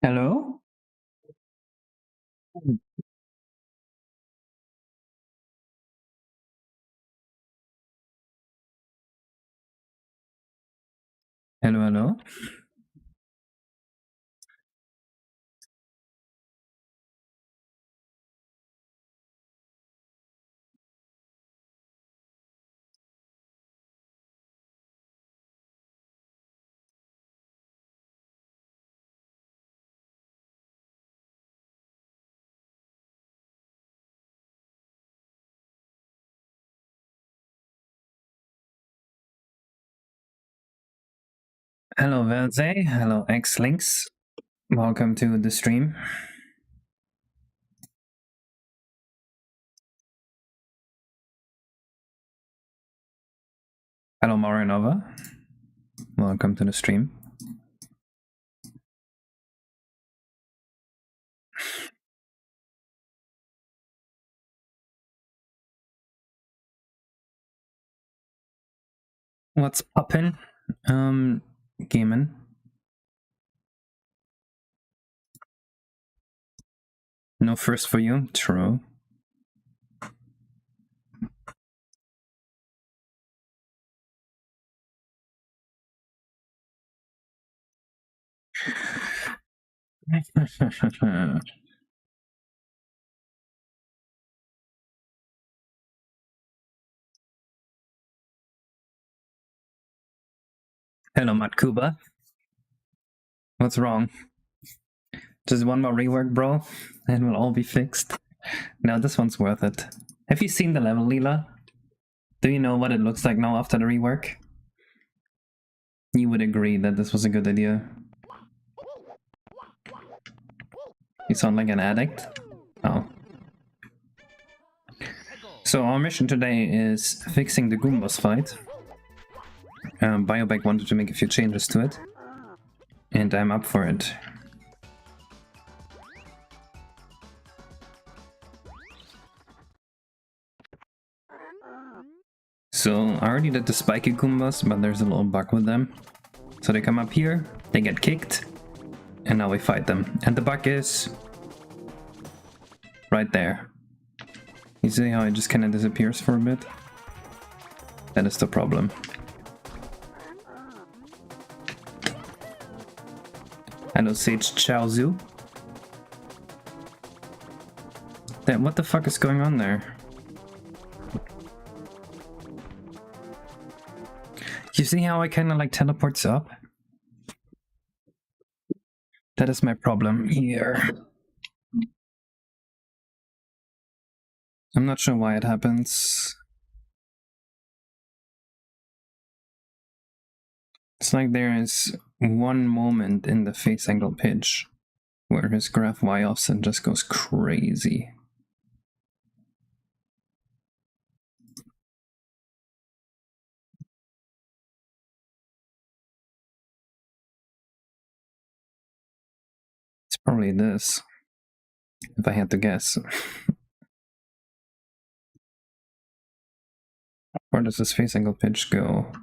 Hello? Hello, hello. Hello, Verze. Hello, X-Links. Welcome to the stream. Hello, Marinova. Welcome to the stream. What's poppin'? Gaming. No first for you? True. Hello, Matkuba. What's wrong? Just one more rework, bro, and we'll all be fixed. No, this one's worth it. Have you seen the level, Leela? Do you know what it looks like now after the rework? You would agree that this was a good idea. You sound like an addict? Oh. So our mission today is fixing the Goombas fight. Biobag wanted to make a few changes to it, and I'm up for it. So I already did the spiky Goombas, but there's a little bug with them. So they come up here, they get kicked, and now we fight them. And the bug is right there. You see how it just kind of disappears for a bit? That is the problem. Hello, Sage Chaozu. What the fuck is going on there? You see how I kind of like teleports up? That is my problem here. I'm not sure why it happens. It's like there is one moment in the face angle pitch where his graph y offset just goes crazy. It's probably this, if I had to guess. Where does this face angle pitch go?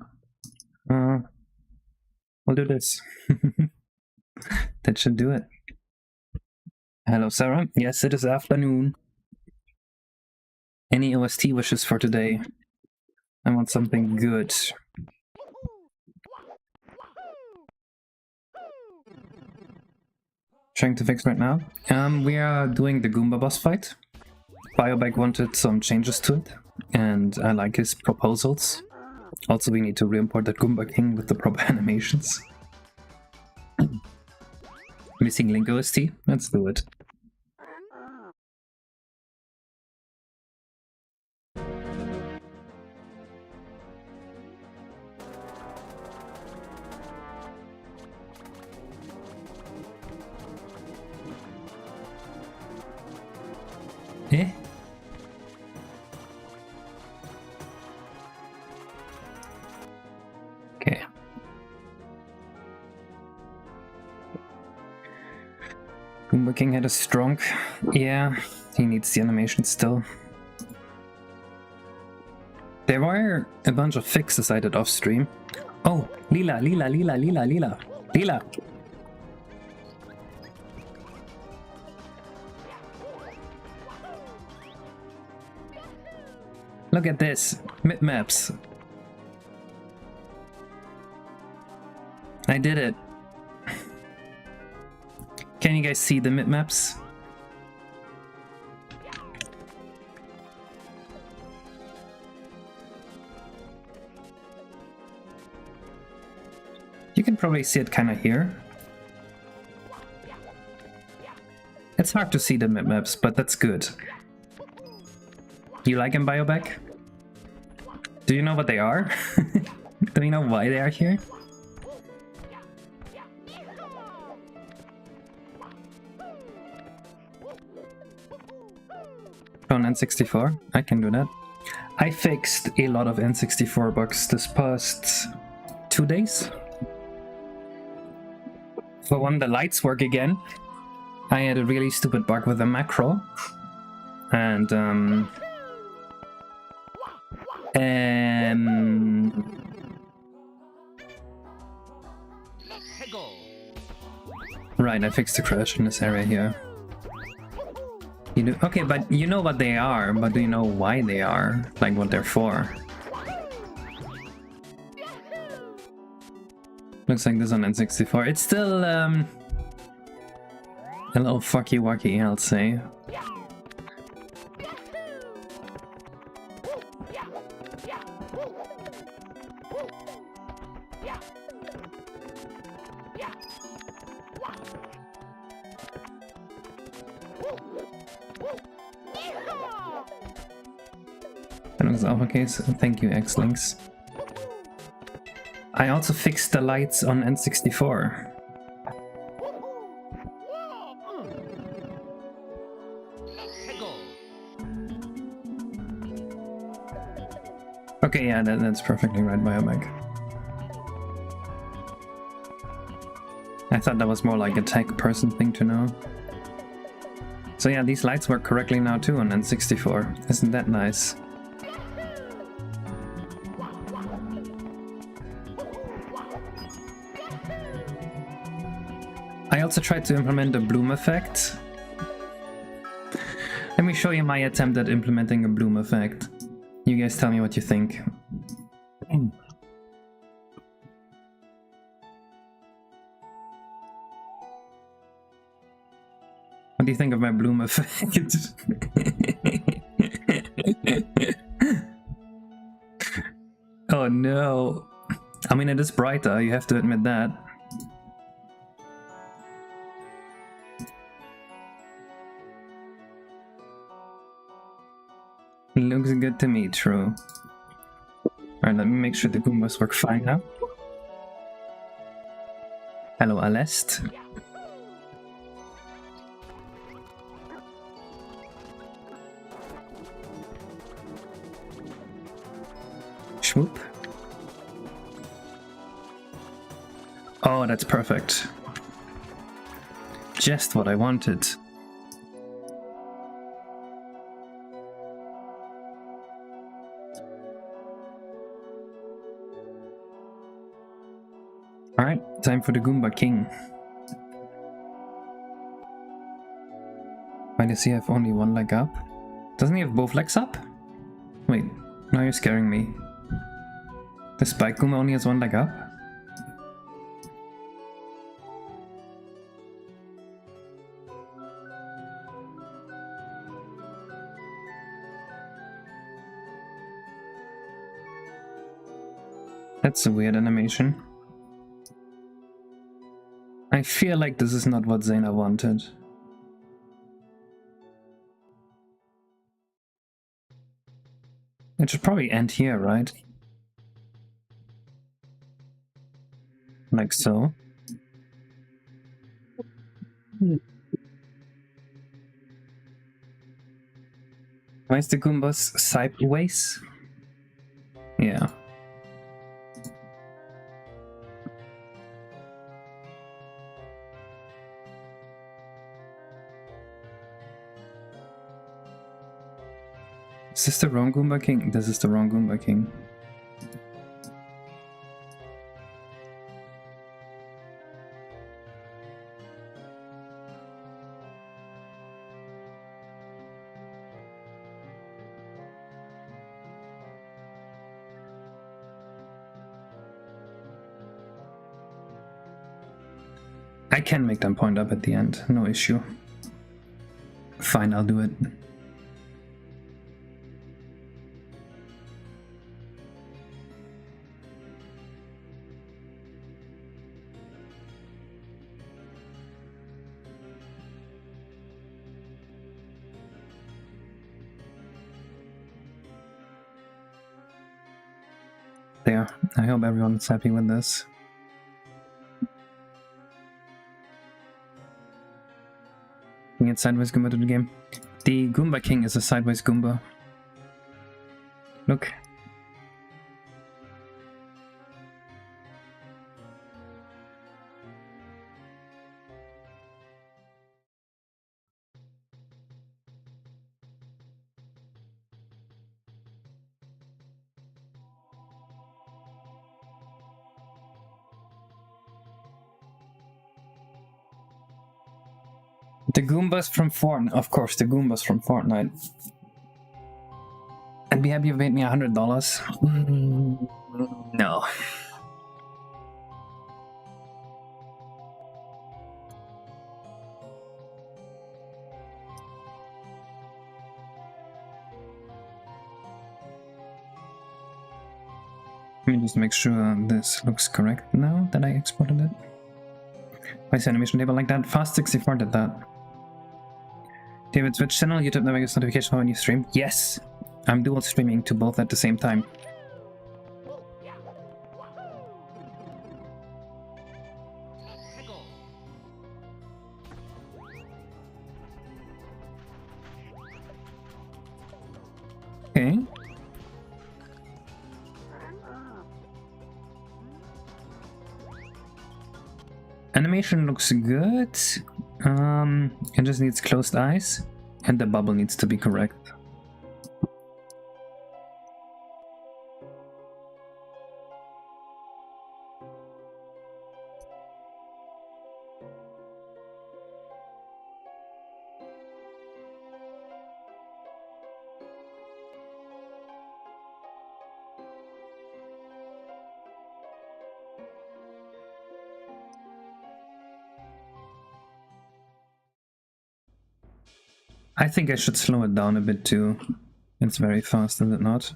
We'll do this. That should do it. Hello, Sarah. Yes, it is afternoon. Any OST wishes for today? I want something good. Trying to fix right now. We are doing the Goomba boss fight. Biobag wanted some changes to it, and I like his proposals. Also, we need to re-import that Goomba King with the proper animations. Missing Link OST? Let's do it. Eh? Okay. Goomba King had a strong. Yeah, he needs the animation still. There were a bunch of fixes I did off stream. Oh, Leela. Look at this. Mid-maps. I did it. Can you guys see the mid-maps? You can probably see it kind of here. It's hard to see the mid-maps, but that's good. You like them, Bioback? Do you know what they are? Do you know why they are here? On N64, I can do that. I fixed a lot of N64 bugs this past 2 days. For one, the lights work again. I had a really stupid bug with a macro. And right, I fixed the crash in this area here. You do? Okay, but you know what they are, but do you know why they are? Like what they're for? Looks like this on N64. It's still a little fucky-wucky, I'll say. That looks uppercase. Thank you, X-Links. I also fixed the lights on N64. Okay, yeah, that's perfectly right, Biomag. I thought that was more like a tech person thing to know. So yeah, these lights work correctly now too on N64. Isn't that nice? I also tried to implement a bloom effect. Let me show you my attempt at implementing a bloom effect. You guys tell me what you think. What do you think of my bloom effect? Oh no. I mean, it is brighter, you have to admit that. Looks good to me, true. Alright, let me make sure the Goombas work fine now. Hello, Alest. Schmoop. Oh, that's perfect. Just what I wanted. Alright, time for the Goomba King. Why does he have only one leg up? Doesn't he have both legs up? Wait, now you're scaring me. The Spike Goomba only has one leg up? That's a weird animation. I feel like this is not what Zena wanted. It should probably end here, right? Like so. Why is the Goombas sideways? Yeah. Is this the wrong Goomba King? This is the wrong Goomba King. I can make them point up at the end, no issue. Fine, I'll do it. There, I hope everyone's happy with this. Can get sideways Goomba to the game. The Goomba King is a sideways Goomba. Look. The Goombas from Fortnite. Of course, the Goombas from Fortnite. I'd be happy if you paid me $100. No. Let me just make sure this looks correct now that I exported it. Why is the animation table like that? Fast64 did that. David, Twitch channel, YouTube never gets notification for when you stream? Yes! I'm dual streaming to both at the same time. Okay. Animation looks good. It just needs closed eyes, and the bubble needs to be correct. I think I should slow it down a bit too. It's very fast, is it not?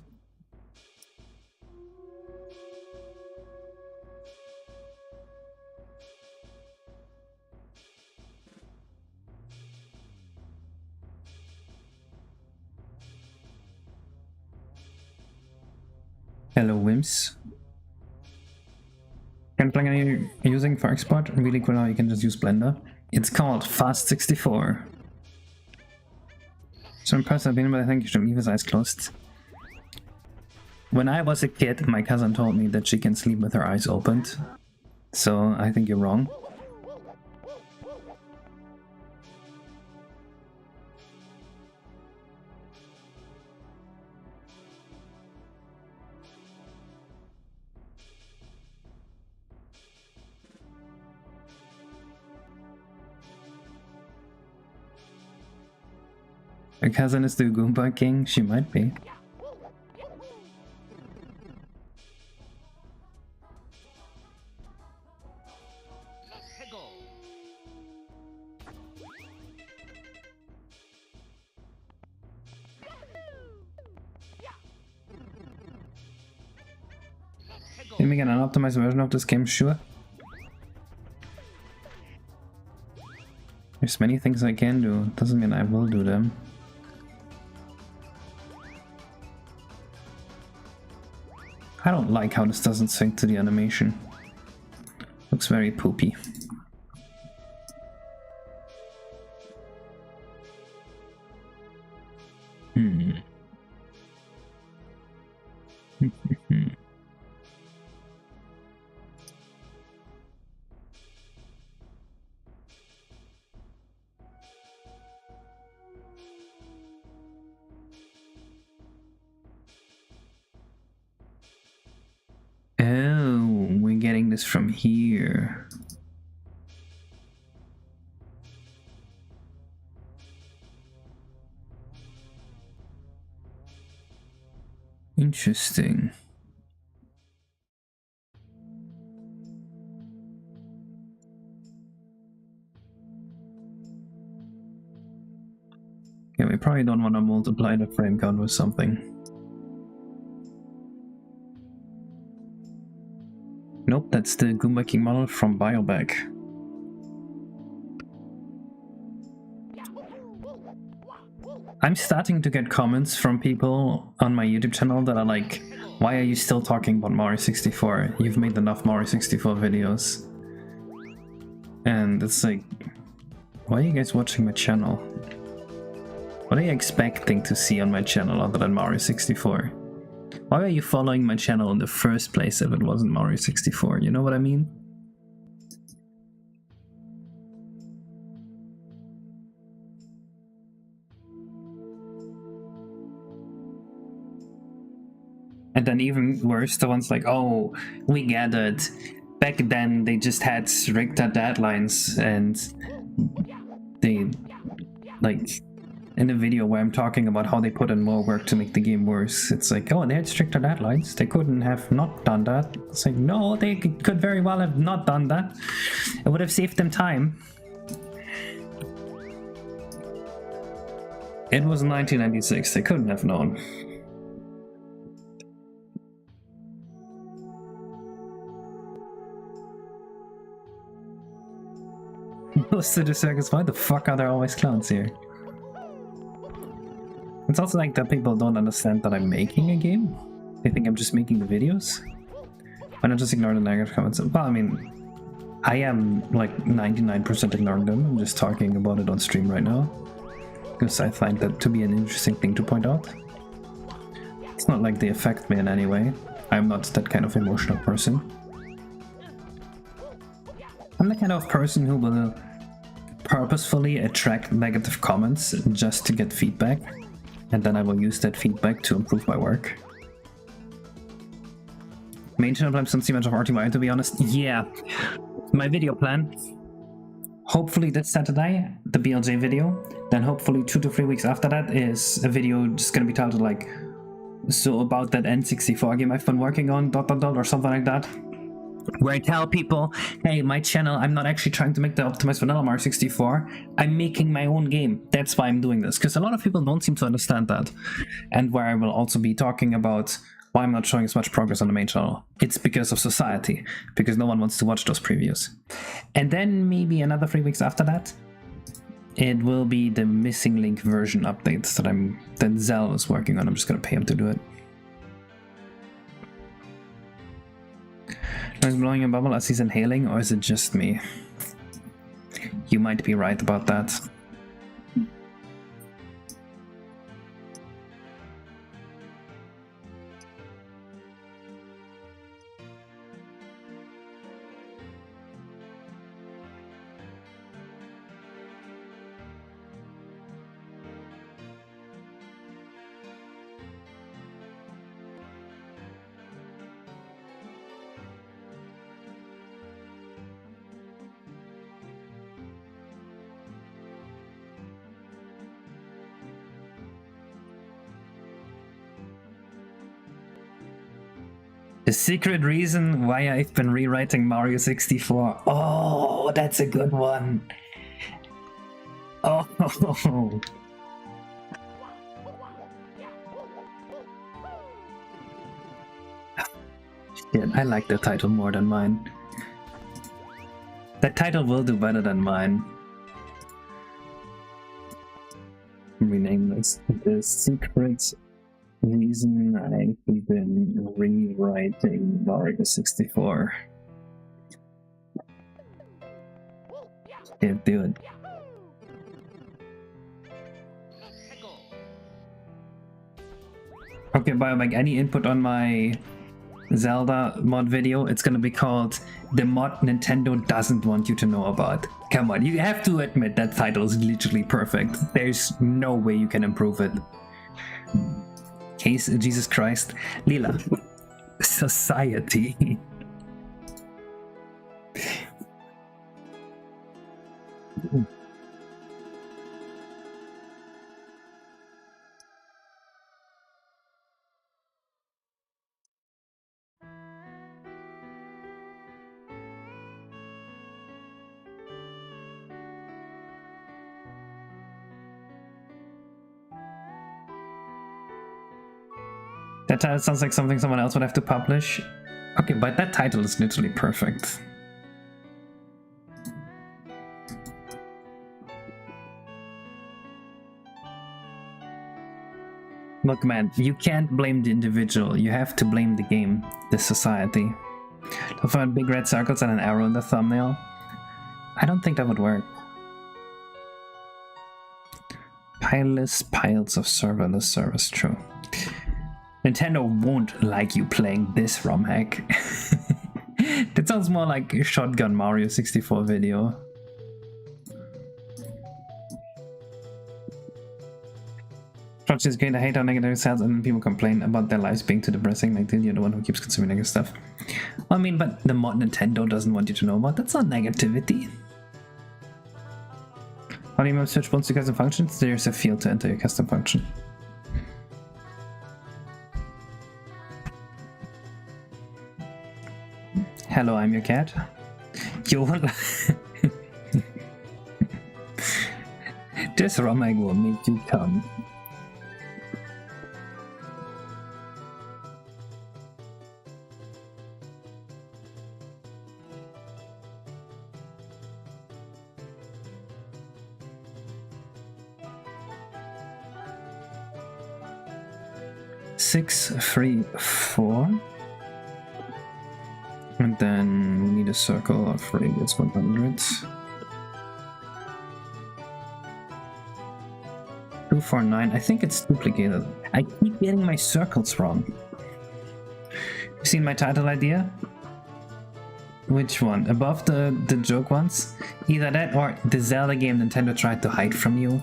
Hello, Wimps. Can plug any using for export? Really cool how you can just use Blender. It's called Fast64. So impressed I've been, but I think you should leave his eyes closed. When I was a kid, my cousin told me that she can sleep with her eyes opened. So I think you're wrong. Her cousin is the Goomba King? She might be. Can we get an optimized version of this game? Sure. There's many things I can do. Doesn't mean I will do them. I don't like how this doesn't sync to the animation. Looks very poopy. Oh, we're getting this from here. Interesting. Yeah, we probably don't want to multiply the frame count with something. Nope, that's the Goomba King model from Biobag. I'm starting to get comments from people on my YouTube channel that are like, why are you still talking about Mario 64? You've made enough Mario 64 videos. And it's like, why are you guys watching my channel? What are you expecting to see on my channel other than Mario 64? Why are you following my channel in the first place if it wasn't Mario 64? You know what I mean? And then even worse, the ones like, oh, we gathered. Back then, they just had stricter deadlines, and they, like, in a video where I'm talking about how they put in more work to make the game worse, it's like, oh, they had stricter deadlines. They couldn't have not done that. It's like, no, they could very well have not done that. It would have saved them time. It was 1996. They couldn't have known. Most of the circus, why the fuck are there always clowns here? It's also like that people don't understand that I'm making a game. They think I'm just making the videos. Why not just ignore the negative comments? Well, I mean, I am like 99% ignoring them. I'm just talking about it on stream right now, because I find that to be an interesting thing to point out. It's not like they affect me in any way. I'm not that kind of emotional person. I'm the kind of person who will purposefully attract negative comments just to get feedback, and then I will use that feedback to improve my work. Main channel plans don't see much of RTY, to be honest. Yeah, my video plan. Hopefully this Saturday, the BLJ video. Then hopefully 2 to 3 weeks after that is a video just gonna be titled like, so about that N64 game I've been working on, ... or something like that. Where I tell people, hey, my channel, I'm not actually trying to make the optimized vanilla Mario 64, I'm making my own game. That's why I'm doing this, because a lot of people don't seem to understand that. And where I will also be talking about why I'm not showing as much progress on the main channel. It's because of society, because no one wants to watch those previews. And then maybe another 3 weeks after that, it will be the missing link version updates that Zell is working on. I'm just gonna pay him to do it. Is blowing a bubble as he's inhaling, or is it just me? You might be right about that. The secret reason why I've been rewriting Mario 64. Oh, that's a good one. Oh. Shit, I like the title more than mine. That title will do better than mine. Rename this The Secret Reason I've been rewriting Mario 64. Yeah, do it. Okay, Biomag, any input on my Zelda mod video? It's gonna be called The Mod Nintendo Doesn't Want You to Know About. Come on, you have to admit that title is literally perfect. There's no way you can improve it. Case, Jesus Christ. Lila. Society. That title sounds like something someone else would have to publish. Okay, but that title is literally perfect. Look, man, you can't blame the individual. You have to blame the game, the society. To find big red circles and an arrow in the thumbnail. I don't think that would work. Pileless piles of serverless servers, true. Nintendo won't like you playing this ROM hack. That sounds more like a Shotgun Mario 64 video. Project is great. I hate how negative sounds and people complain about their lives being too depressing. Like, dude, you're the one who keeps consuming negative stuff. I mean, but the mod Nintendo doesn't want you to know about. That's not negativity. How do you map search bonds to custom functions? There's a field to enter your custom function. Hello, I'm your cat. You want... This ROM hack will make you come. Six, 3, 4. And then we need a circle of radius 100. 2, 4, 9. I think it's duplicated. I keep getting my circles wrong. You seen my title idea? Which one? Above the joke ones? Either that or the Zelda game Nintendo tried to hide from you.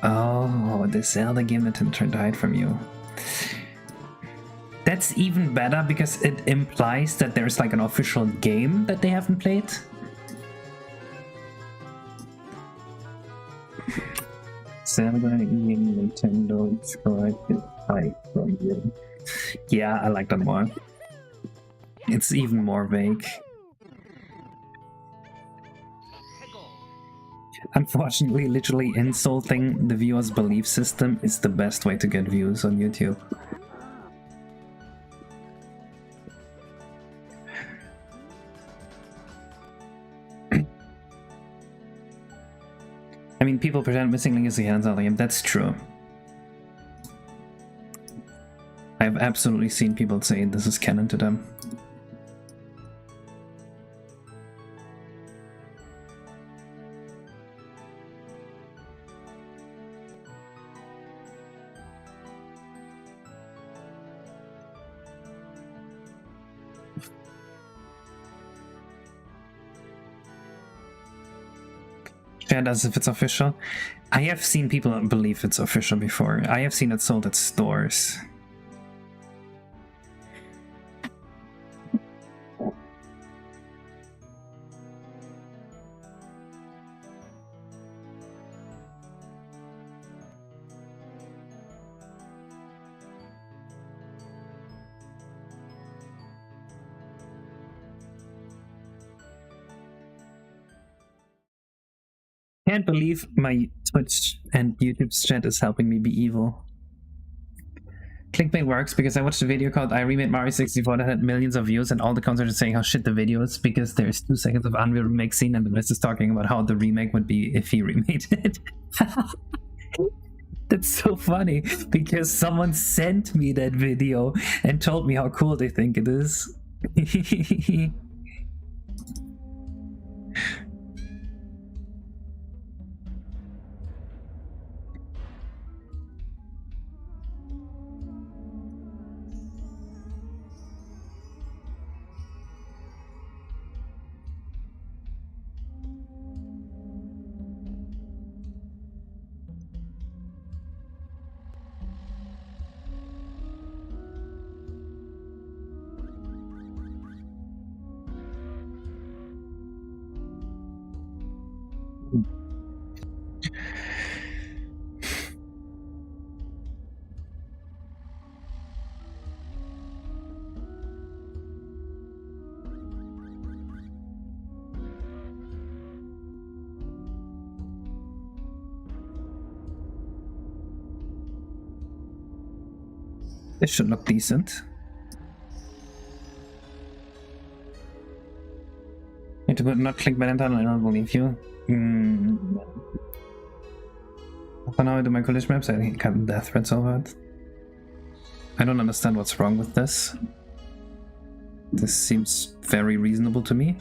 Oh, the Zelda game Nintendo tried to hide from you. That's even better because it implies that there's like an official game that they haven't played. Zelda game Nintendo tried to hide from you. Yeah, I like that more. It's even more vague. Unfortunately, literally insulting the viewer's belief system is the best way to get views on YouTube. I mean, people pretend Missing Link is the hands-on game. That's true. I've absolutely seen people say this is canon to them. Shared as if it's official. I have seen people believe it's official before. I have seen it sold at stores. Can't believe my Twitch and YouTube chat is helping me be evil. Clickbait works because I watched a video called I Remade Mario 64 that had millions of views and all the comments are saying how shit the video is because there's 2 seconds of Unreal remake scene and the rest is talking about how the remake would be if he remade it. That's so funny because someone sent me that video and told me how cool they think it is. This should look decent. Need to not Clickbait entirely, I don't believe you. For now I do my college maps, I got death threats over it. I don't understand what's wrong with this. This seems very reasonable to me.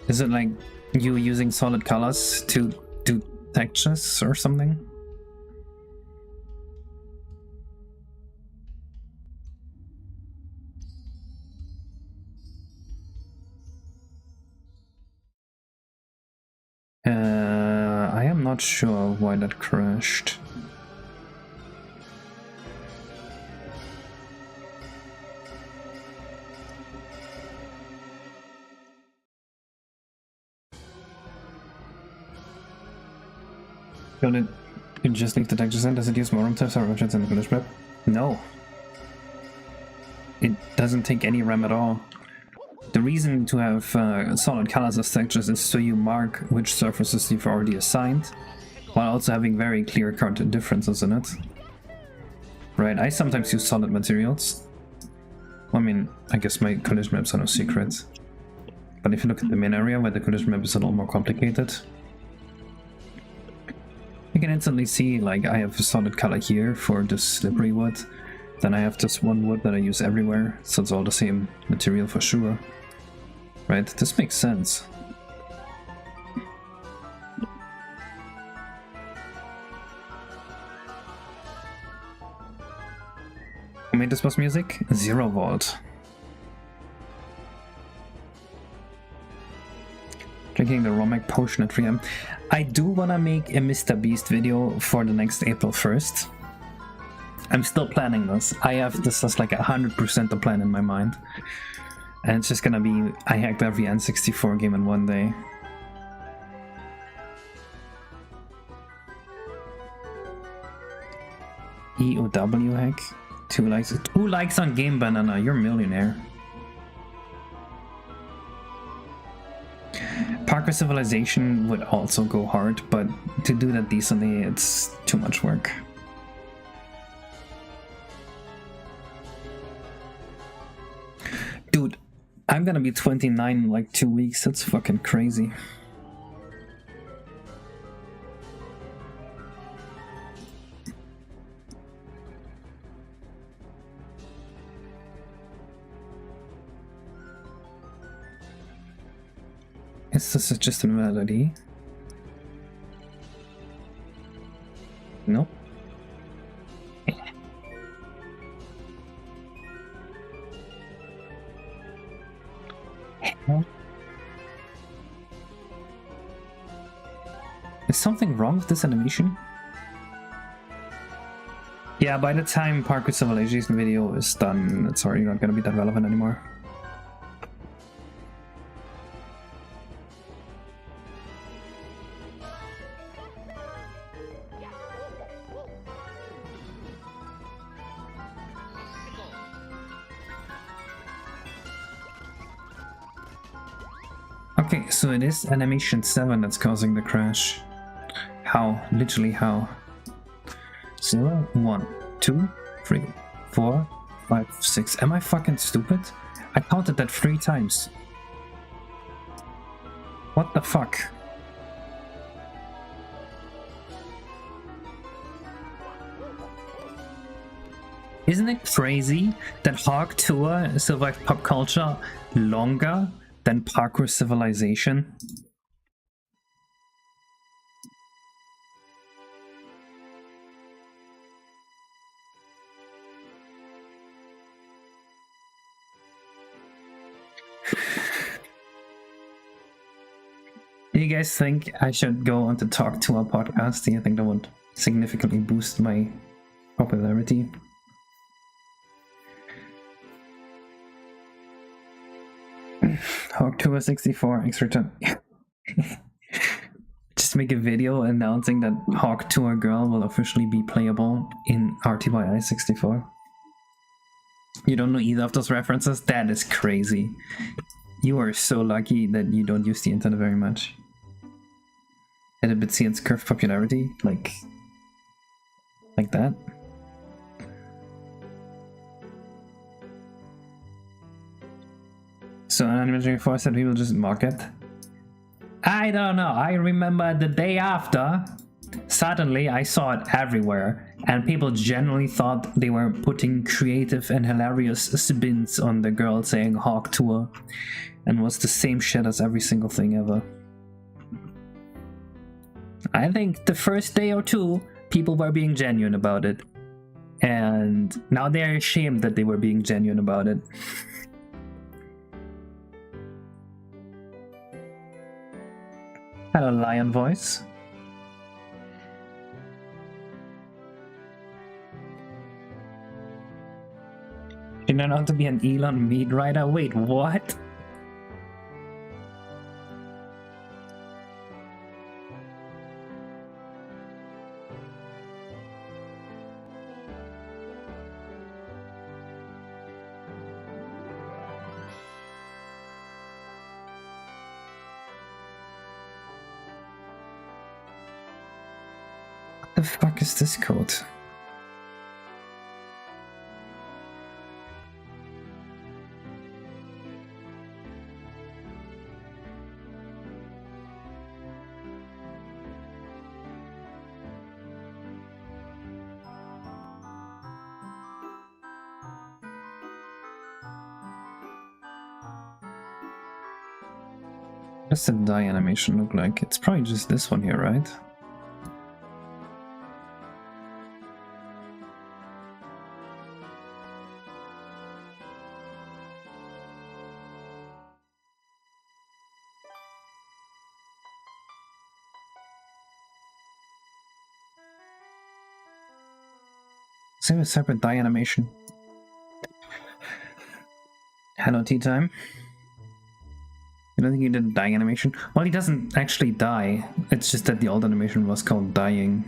Is it like you using solid colors to do textures or something? I am not sure why that crashed. Don't you just leave the textures in? Does it use more RAM types or objects in the finish map? No. It doesn't take any RAM at all. The reason to have solid colors as textures is so you mark which surfaces you've already assigned, while also having very clear-cut differences in it. Right, I sometimes use solid materials. I mean, I guess my collision maps are no secret. But if you look at the main area where the collision map is a little more complicated, you can instantly see, like, I have a solid color here for this slippery wood, then I have this one wood that I use everywhere, so it's all the same material for sure. Right, this makes sense. Who made this boss music? 0 Volt. Drinking the Romac potion at 3 AM. I do want to make a Mr. Beast video for the next April 1st. I'm still planning this. I have this as like 100% the plan in my mind. And it's just gonna be, I hacked every N64 game in one day. EOW hack? 2 likes. 2 likes on Game Banana, you're a millionaire. Parkour Civilization would also go hard, but to do that decently, it's too much work. Dude, I'm gonna be 29 in like 2 weeks, that's fucking crazy. Is this just a melody? Nope. Is something wrong with this animation? Yeah, by the time Parkour Civilization video is done, it's already not gonna be that relevant anymore. Okay, so it is animation 7 that's causing the crash. How? Literally how? 0, 1, 2, 3, 4, 5, 6. Am I fucking stupid? I counted that 3 times. What the fuck? Isn't it crazy that Hog Tour survived pop culture longer than Parkour Civilization? Do you guys think I should go on to talk to our podcast? Do you think that would significantly boost my popularity? Hawk Tour 64 extra time. Just make a video announcing that Hawk Tour Girl will officially be playable in RTY 64. You don't know either of those references? That is crazy. You are so lucky that you don't use the internet very much. And a bit see its curved popularity, like that. So N64 said people just mock it. I don't know. I remember the day after, suddenly I saw it everywhere, and people generally thought they were putting creative and hilarious spins on the girl saying Hawk Tour, and was the same shit as every single thing ever. I think the first day or two, people were being genuine about it, and now they're ashamed that they were being genuine about it. Hello, Lion Voice. You know not to be an Elon meat rider? Wait, what? What the fuck is this code? What does the die animation look like? It's probably just this one here, right? Same a separate die animation. Hello, tea time. You don't think he did a die animation? Well, he doesn't actually die. It's just that the old animation was called dying.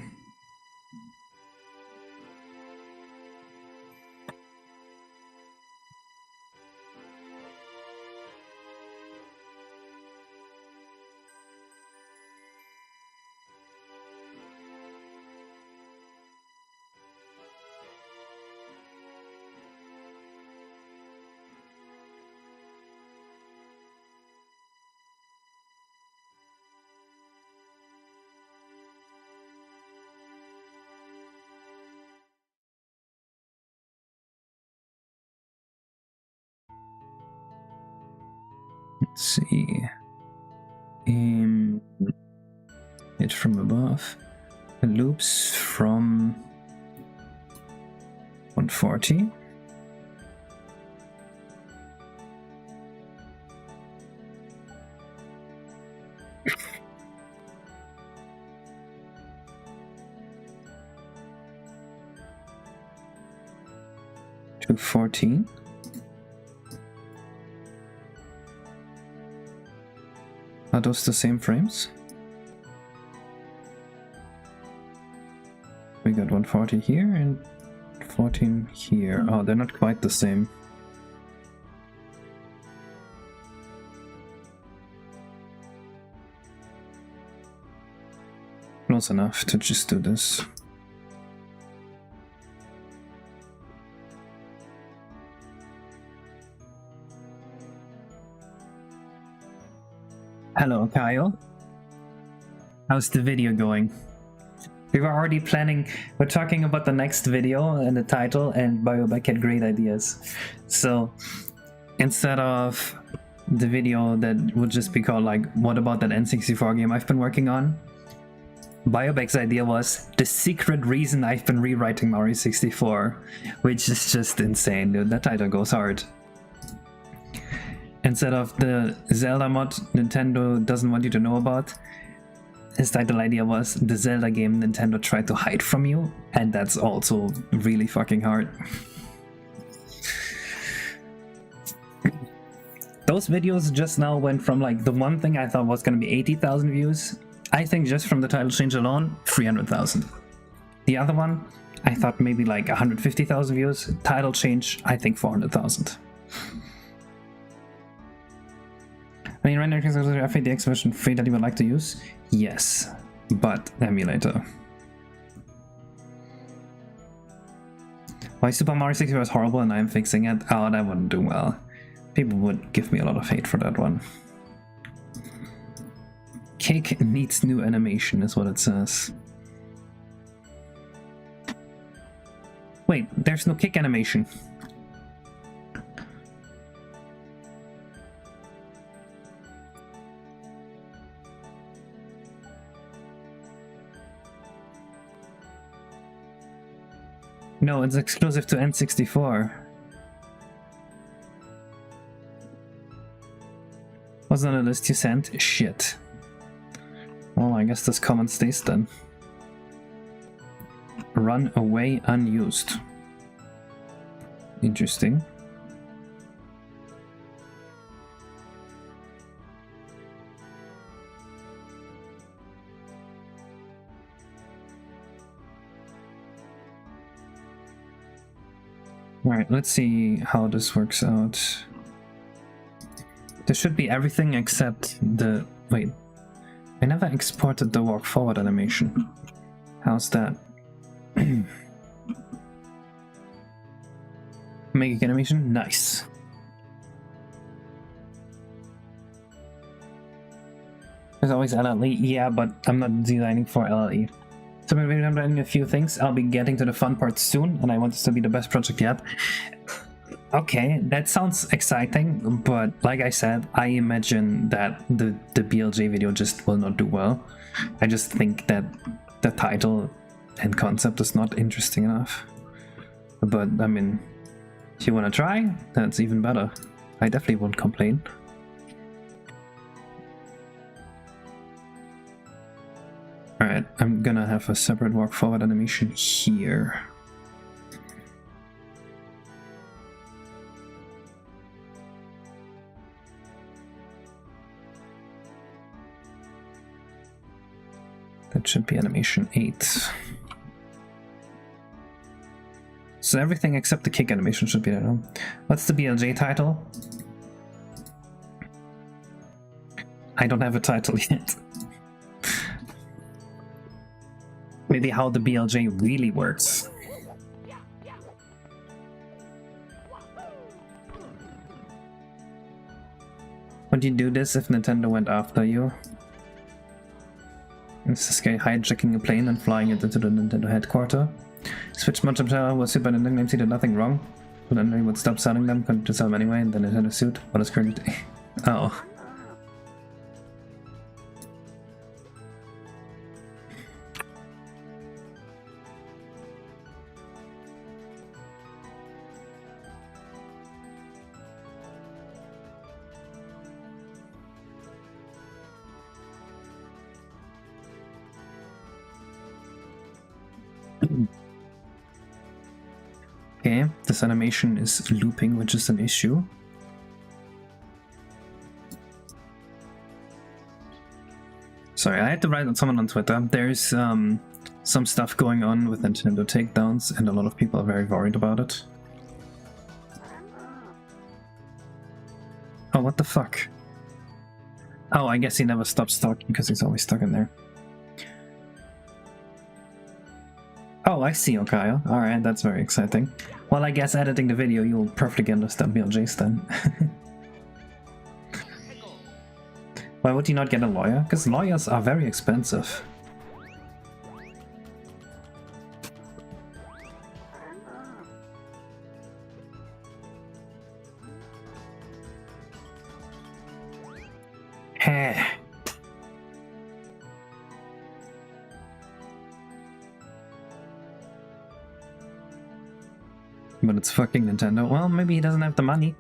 Let's see. Hit from above. Loops from 140. To 14. Are those the same frames? We got 140 here and 14 here. Oh, they're not quite the same. Close enough to just do this. Hello, Kyle. How's the video going? We were already planning, we're talking about the next video and the title, and Biobeck had great ideas. So instead of the video that would just be called like, what about that N64 game I've been working on? Biobeck's idea was the secret reason I've been rewriting Mario 64, which is just insane, dude. That title goes hard. Instead of the Zelda mod Nintendo doesn't want you to know about, his title idea was the Zelda game Nintendo tried to hide from you, and that's also really fucking hard. Those videos just now went from like the one thing I thought was gonna be 80,000 views, I think just from the title change alone, 300,000. The other one, I thought maybe like 150,000 views, title change, I think 400,000. I mean, rendering is FADX version free that you would like to use? Yes, but emulator. Why Super Mario 64 is horrible and I'm fixing it? Oh, that wouldn't do well. People would give me a lot of hate for that one. Cake needs new animation is what it says. Wait, there's no kick animation. No, it's exclusive to N64. Wasn't on the list you sent? Shit. Well, I guess this comment stays then. Run away unused. Interesting. Alright, let's see how this works out. There should be everything except the... Wait. I never exported the walk forward animation. How's that? Make animation? Nice. There's always LLE. Yeah, but I'm not designing for LLE. So maybe I'm doing a few things. I'll be getting to the fun part soon, and I want this to be the best project yet. Okay, that sounds exciting, but like I said, I imagine that the BLJ video just will not do well. I just think that the title and concept is not interesting enough. But, I mean, if you want to try, that's even better. I definitely won't complain. Alright, I'm gonna have a separate walk forward animation here. That should be animation 8. So everything except the kick animation should be there. What's the BLJ title? I don't have a title yet. Maybe how the BLJ really works. Would you do this if Nintendo went after you? It's this guy hijacking a plane and flying it into the Nintendo headquarters. Switch Modelling was Super Nintendo games, he did nothing wrong. But then he would stop selling them, couldn't sell them anyway, and then Nintendo sued. What is currently... Oh. Okay, this animation is looping, which is an issue. Sorry, I had to write on someone on Twitter. There's some stuff going on with Nintendo takedowns, and a lot of people are very worried about it. Oh, what the fuck? Oh, I guess he never stops talking because he's always stuck in there. Oh, I see, Okayo. Alright, that's very exciting. Well, I guess editing the video, you'll perfectly understand BLJs then. Why would you not get a lawyer? Because lawyers are very expensive. Heh. But it's fucking Nintendo. Well, maybe he doesn't have the money.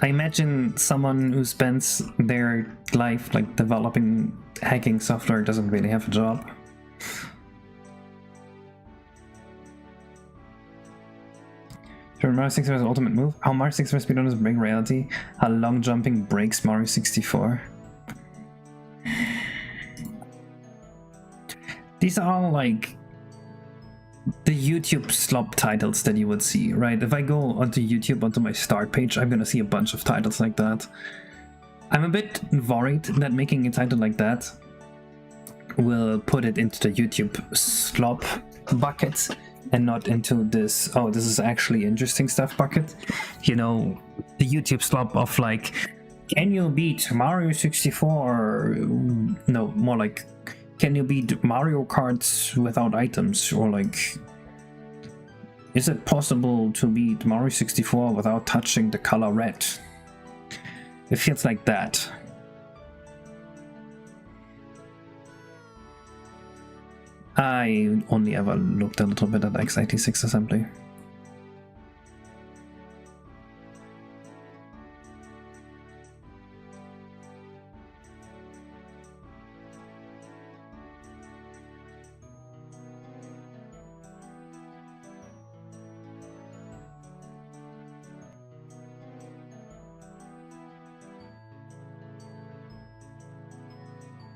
I imagine someone who spends their life like developing hacking software doesn't really have a job. Mario 64's ultimate move? How Mario 64 speedrunners break reality? How long jumping breaks Mario 64? These are all like the YouTube slop titles that you would see, right? If I go onto YouTube, onto my start page, I'm gonna see a bunch of titles like that. I'm a bit worried that making a title like that will put it into the YouTube slop bucket and not into this, oh, this is actually interesting stuff bucket. You know, the YouTube slop of like, can you beat Mario 64? No, more like, can you beat Mario Karts without items? Or like, is it possible to beat Mario 64 without touching the color red? It feels like that. I only ever looked a little bit at x86 assembly.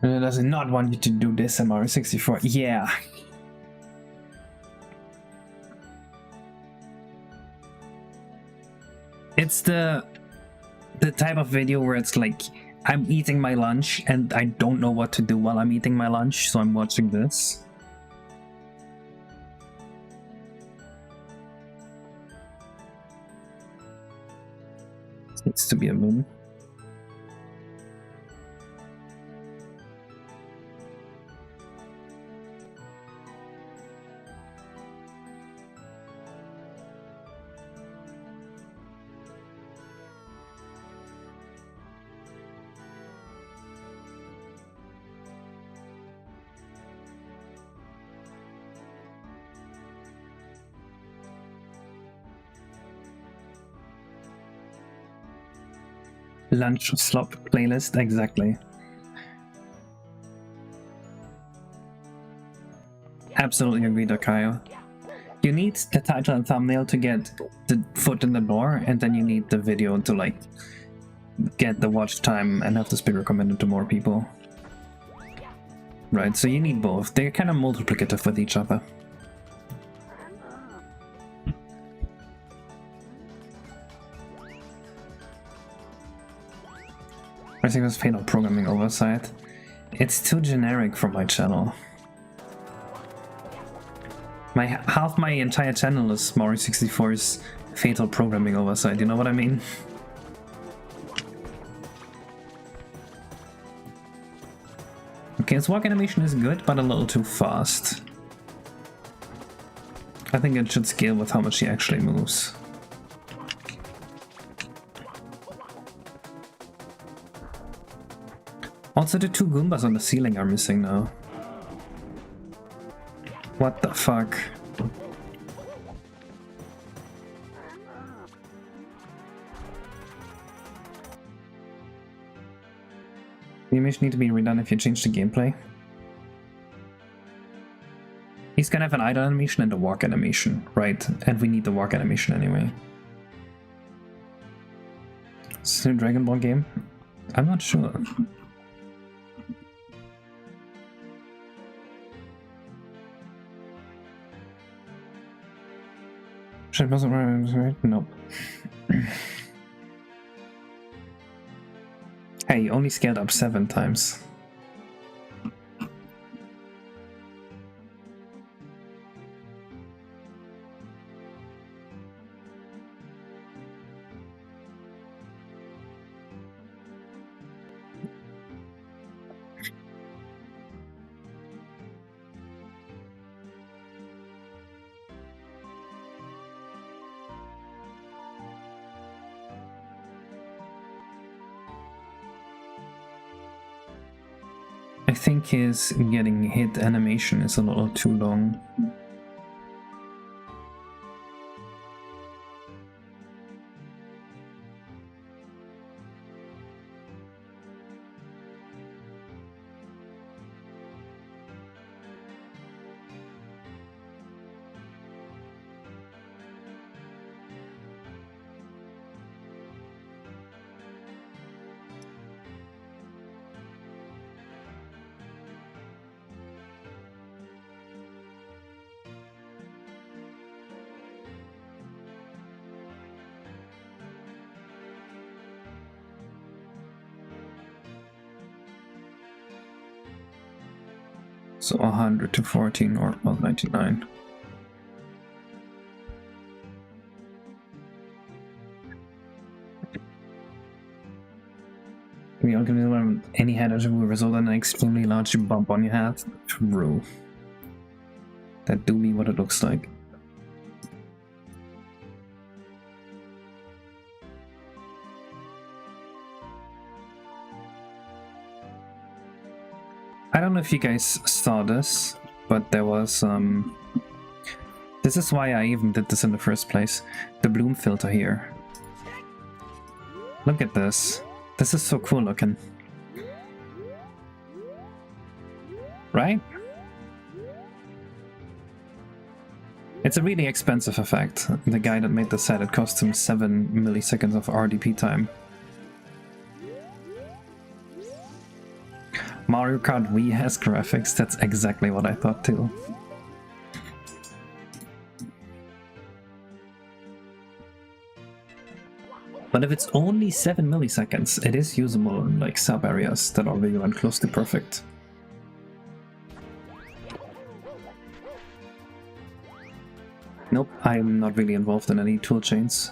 Does it not want you to do this in Mario 64? Yeah. It's the type of video where it's like, I'm eating my lunch and I don't know what to do while I'm eating my lunch, so I'm watching this. It needs to be a moon. Lunch slop playlist, exactly. Absolutely agree, Dakayo. You need the title and thumbnail to get the foot in the door, and then you need the video to like get the watch time and have this be recommended to more people. Right, so you need both. They're kind of multiplicative with each other. I think that's fatal programming oversight. It's too generic for my channel. Half my entire channel is Mario 64's fatal programming oversight, you know what I mean? Okay, his walk animation is good, but a little too fast. I think it should scale with how much he actually moves. Also, the two Goombas on the ceiling are missing now. What the fuck? The animation need to be redone if you change the gameplay. He's gonna have an idle animation and a walk animation, right? And we need the walk animation anyway. Is this a Dragon Ball game? I'm not sure. Shit wasn't right? Nope. Hey, only scaled up 7 times. I think his getting hit animation is a little too long. So 100 to 14 or 199. The organism on any head will result in an extremely large bump on your head. True. That do be what it looks like. I don't know if you guys saw this, but there was this is why I even did this in the first place. The bloom filter here. Look at this. This is so cool looking. Right? It's a really expensive effect. The guy that made the set, it cost him 7 milliseconds of RDP time. Mario Kart Wii has graphics, that's exactly what I thought too. But if it's only 7 milliseconds, it is usable in like sub areas that are really run close to perfect. Nope, I'm not really involved in any tool chains.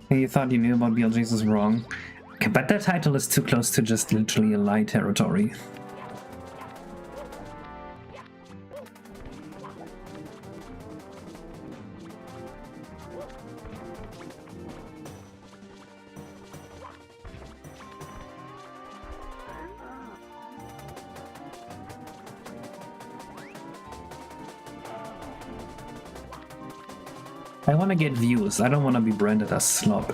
And you thought you knew about BLJs is wrong. Okay, but that title is too close to just literally a lie territory. I want to get views, I don't want to be branded as slop.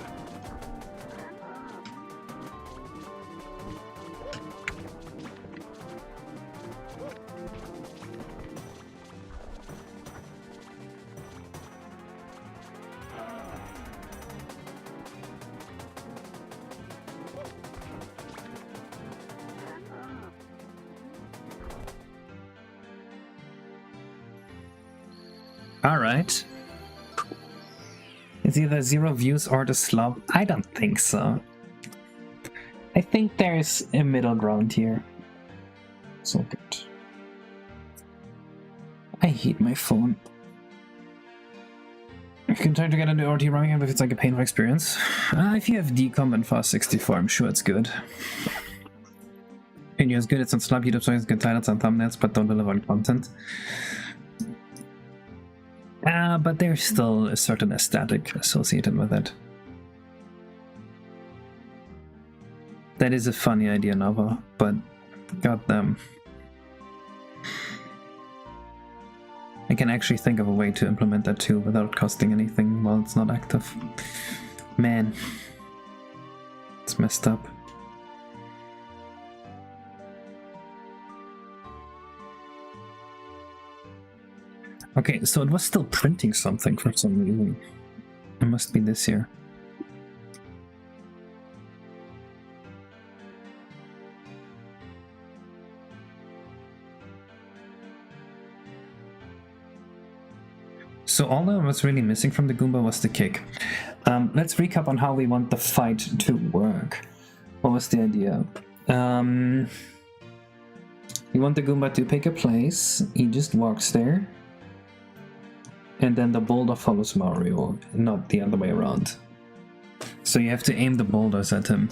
Alright. It's either 0 views or the slop. I don't think so. I think there's a middle ground here. So good. I hate my phone. You can try to get into RT running if it's like a painful experience. If you have decomp and fast 64, I'm sure it's good. And you're as good as on slop, YouTube choices, good titles and thumbnails, but don't deliver on content. But there's still a certain aesthetic associated with it. That is a funny idea, Nava, but goddamn. I can actually think of a way to implement that too without costing anything while it's not active. Man, it's messed up. Okay, so it was still printing something for some reason. It must be this here. So all that was really missing from the Goomba was the kick. Let's recap on how we want the fight to work. What was the idea? You want the Goomba to pick a place, he just walks there. And then the boulder follows Mario, not the other way around. So you have to aim the boulders at him.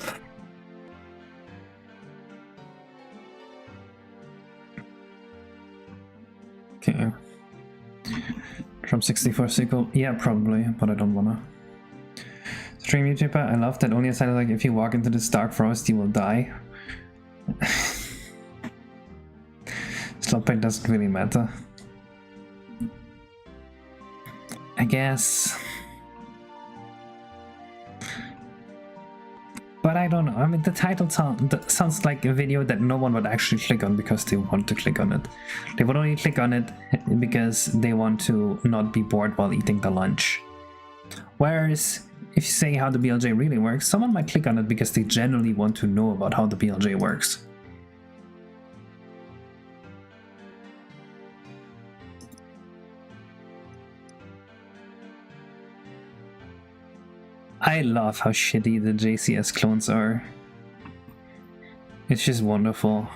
Okay. From 64 sequel? Yeah, probably, but I don't wanna. Stream YouTuber, I love that only aside like if you walk into this dark forest you will die. Slowpoke doesn't really matter. I guess. But I don't know. I mean, the title sounds like a video that no one would actually click on because they want to click on it. They would only click on it because they want to not be bored while eating the lunch. Whereas, if you say how the BLJ really works, someone might click on it because they genuinely want to know about how the BLJ works. I love how shitty the JCS clones are. It's just wonderful.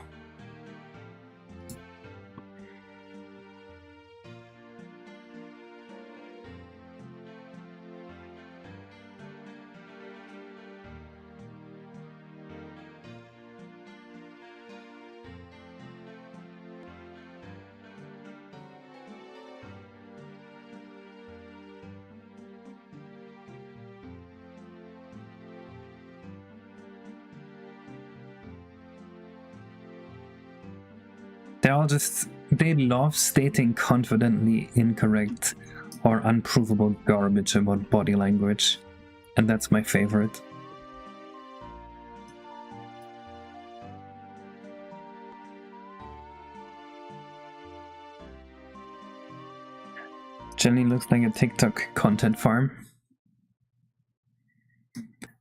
They're all just, they love stating confidently incorrect or unprovable garbage about body language. And that's my favorite. Jenny looks like a TikTok content farm.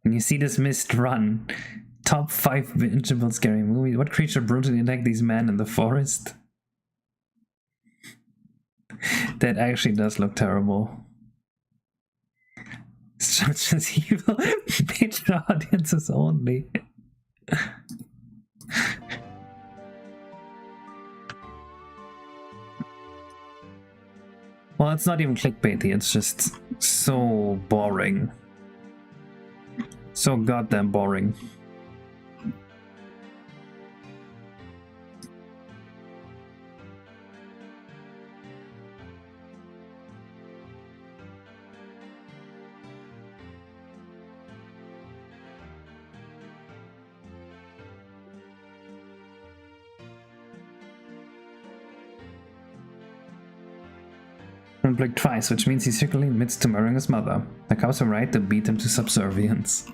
And you see this mist run. Top 5 bingeable scary movie. What creature brutally attacked these men in the forest? That actually does look terrible. Such as evil. Pitched audiences only. Well, it's not even clickbaity, it's just so boring. So goddamn boring. Blinked twice, which means he secretly admits to murdering his mother. The cops are right to beat him to subservience.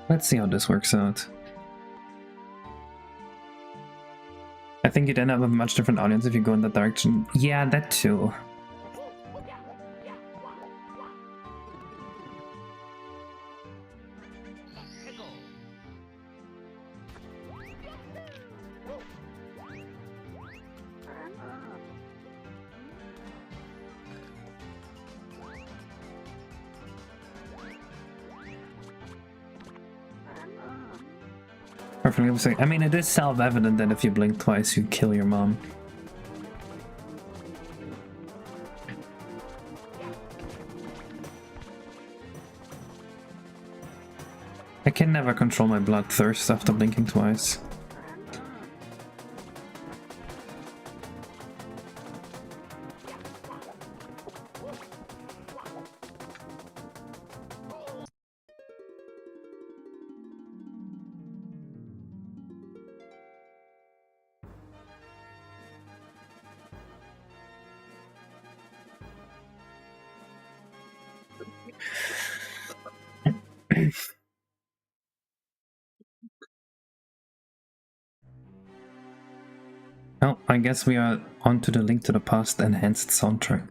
Let's see how this works out. I think you'd end up with a much different audience if you go in that direction. Yeah, that too. I mean, it is self-evident that if you blink twice, you kill your mom. I can never control my bloodthirst after blinking twice. Oh, I guess we are on to the Link to the Past enhanced soundtrack.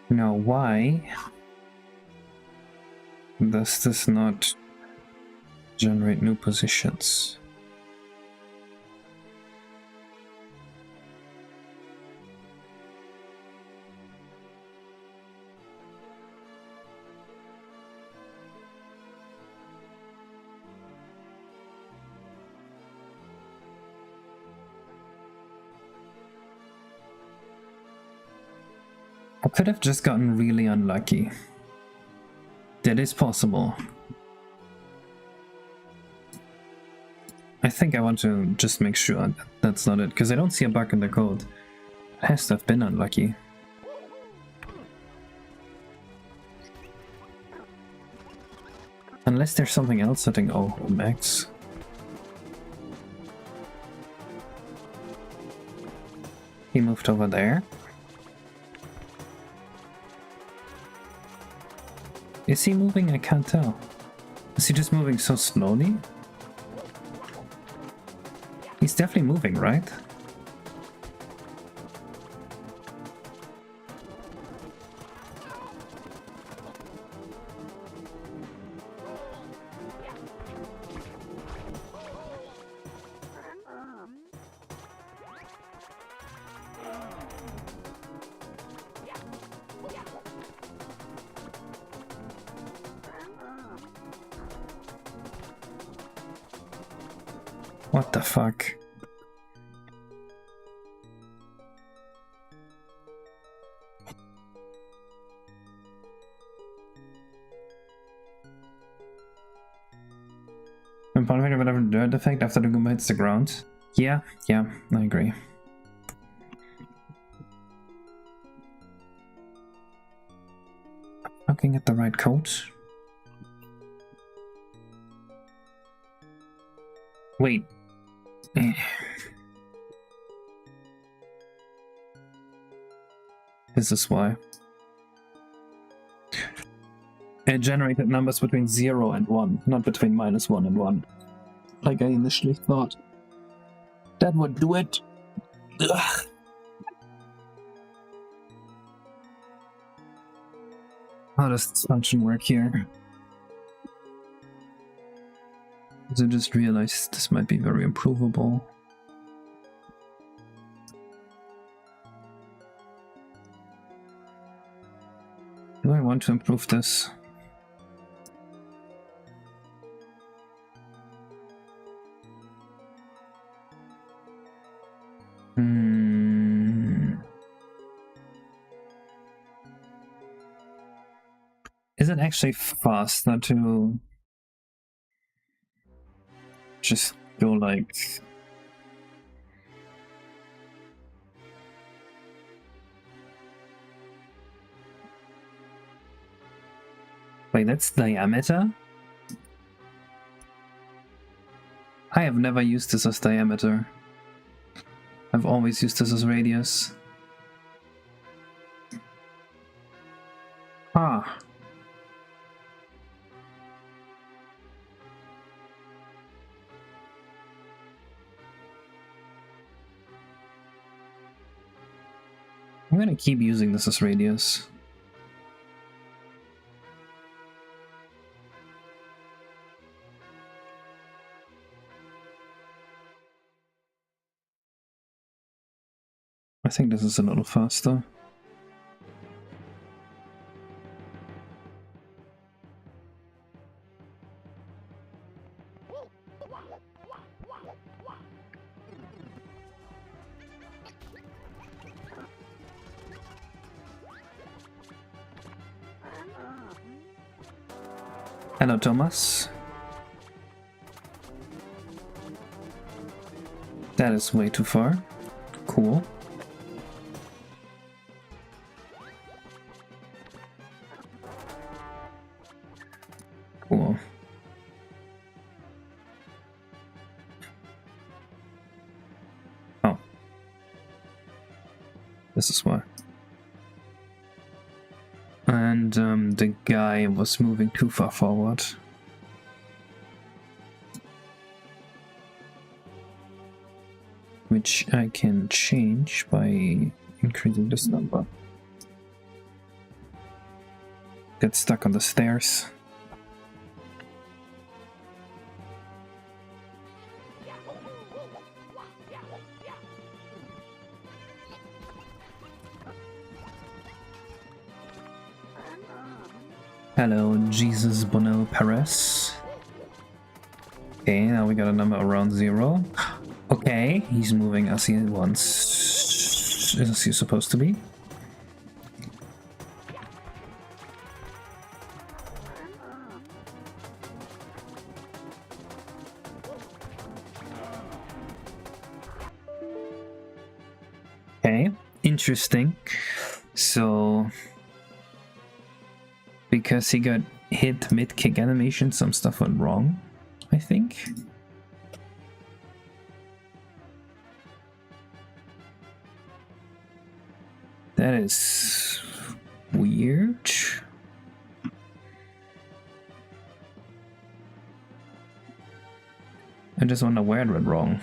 Now, why does this not generate new positions? I could have just gotten really unlucky. That is possible. I think I want to just make sure that's not it, because I don't see a bug in the code. It has to have been unlucky. Unless there's something else setting max. He moved over there. Is he moving? I can't tell. Is he just moving so slowly? He's definitely moving, right? What the fuck? When Polymeter whatever dirt effect after the Goomba hits the ground. Yeah, I agree. Looking at the right code. Wait. This is why. It generated numbers between 0 and 1, not between -1 and 1. Like I initially thought. That would do it. Ugh. How does this function work here? I just realized this might be very improvable. Do I want to improve this? Is it actually faster to just go like... Wait, that's diameter? I have never used this as diameter. I've always used this as radius. Ah. I'm gonna keep using this as radius. I think this is a little faster. Hello, Thomas. That is way too far. Cool. Cool. Oh. This is why. And the guy was moving too far forward. Which I can change by increasing this number. Get stuck on the stairs. Hello, Jesus Bonel Perez. Okay, now we got a number around 0. Okay, he's moving as he wants, as he's supposed to be. Okay, interesting. So, because he got hit mid-kick animation, some stuff went wrong, I think. That is weird. I just wonder where it went wrong.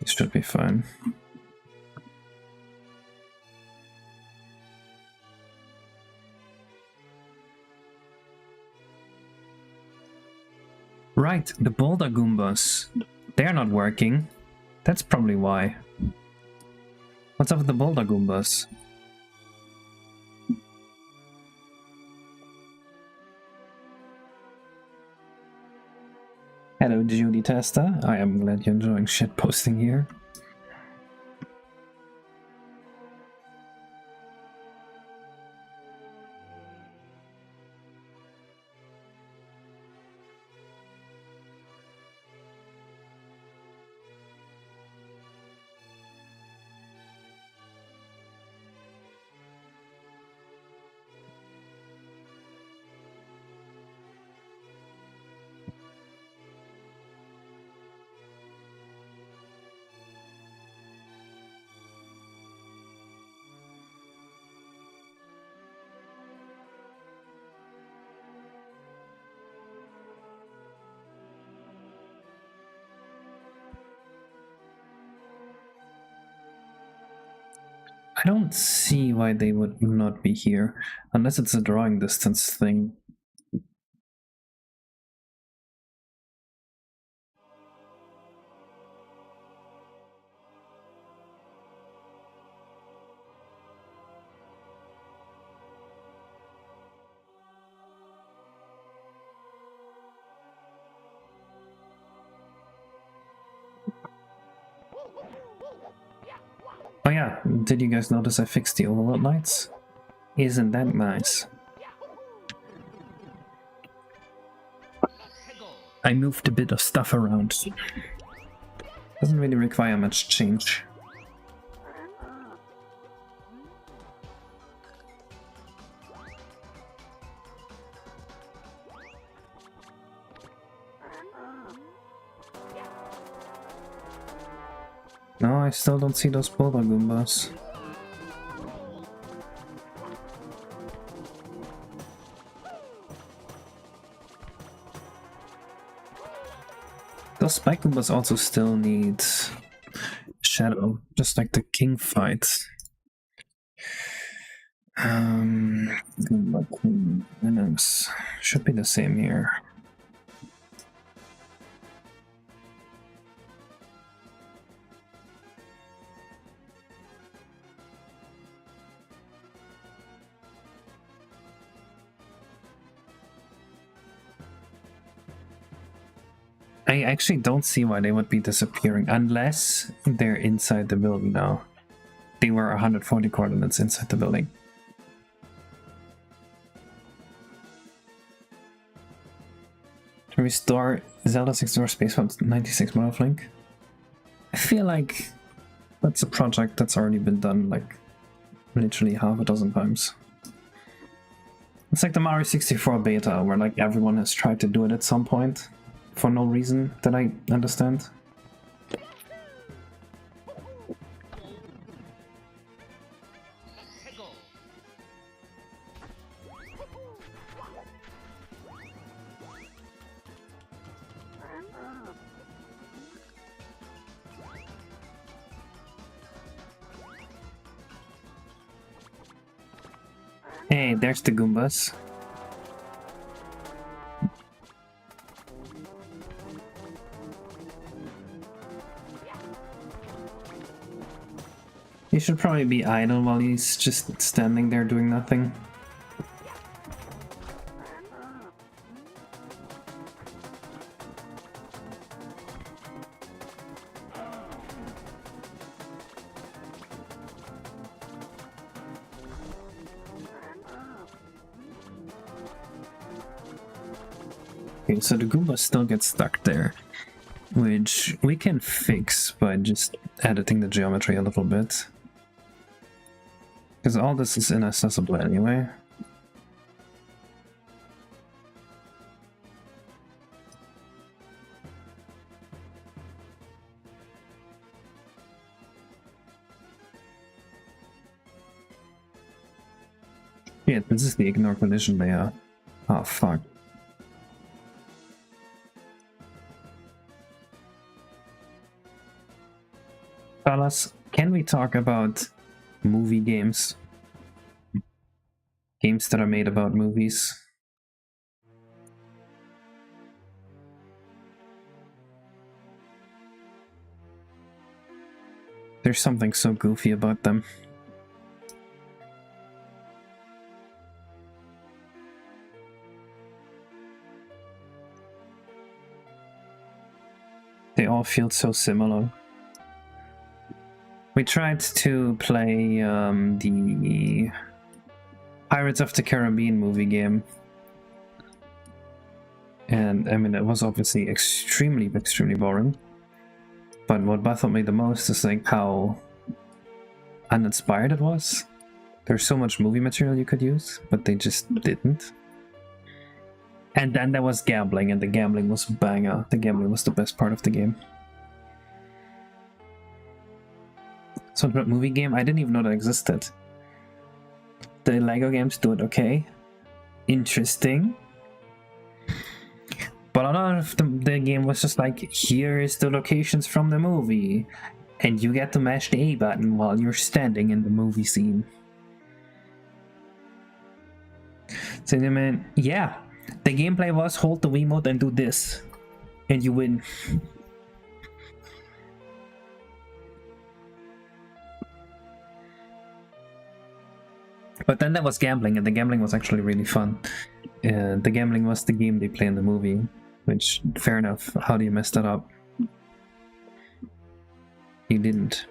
should be fine. Right, the boulder Goombas. They're not working. That's probably why. What's up with the boulder Goombas? Hello, Judy Testa. I am glad you're enjoying shitposting here. I don't see why they would not be here, unless it's a drawing distance thing. Oh yeah, did you guys notice I fixed the overload lights? Isn't that nice? I moved a bit of stuff around. Doesn't really require much change. No, I still don't see those boulder Goombas. Those spike Goombas also still need shadow, just like the king fight. Goomba Queen Venoms should be the same here. I actually don't see why they would be disappearing, unless they're inside the building now. They were 140 coordinates inside the building. To restore Zelda 64 Space Force 96 Model Link. I feel like that's a project that's already been done like literally half a dozen times. It's like the Mario 64 beta, where like everyone has tried to do it at some point. For no reason that I understand. Hey, there's the Goombas. He should probably be idle while he's just standing there doing nothing. Okay, so the Goomba still gets stuck there, which we can fix by just editing the geometry a little bit. Because all this is inaccessible anyway. Yeah, this is the ignore collision layer. Oh fuck. Fellas, can we talk about movie games? Games that are made about movies. There's something so goofy about them. They all feel so similar. We tried to play the Pirates of the Caribbean movie game. And I mean, it was obviously extremely boring. But what baffled me the most is like how uninspired it was. There's so much movie material you could use, but they just didn't. And then there was gambling, and the gambling was banger. The gambling was the best part of the game. So the movie game, I didn't even know that existed. The Lego games do it okay. Interesting. But a lot of the game was just like, here is the locations from the movie. And you get to mash the A button while you're standing in the movie scene. So I mean, yeah. The gameplay was hold the Wiimote and do this. And you win. But then there was gambling, and the gambling was actually really fun. The gambling was the game they play in the movie, which, fair enough. How do you mess that up? You didn't.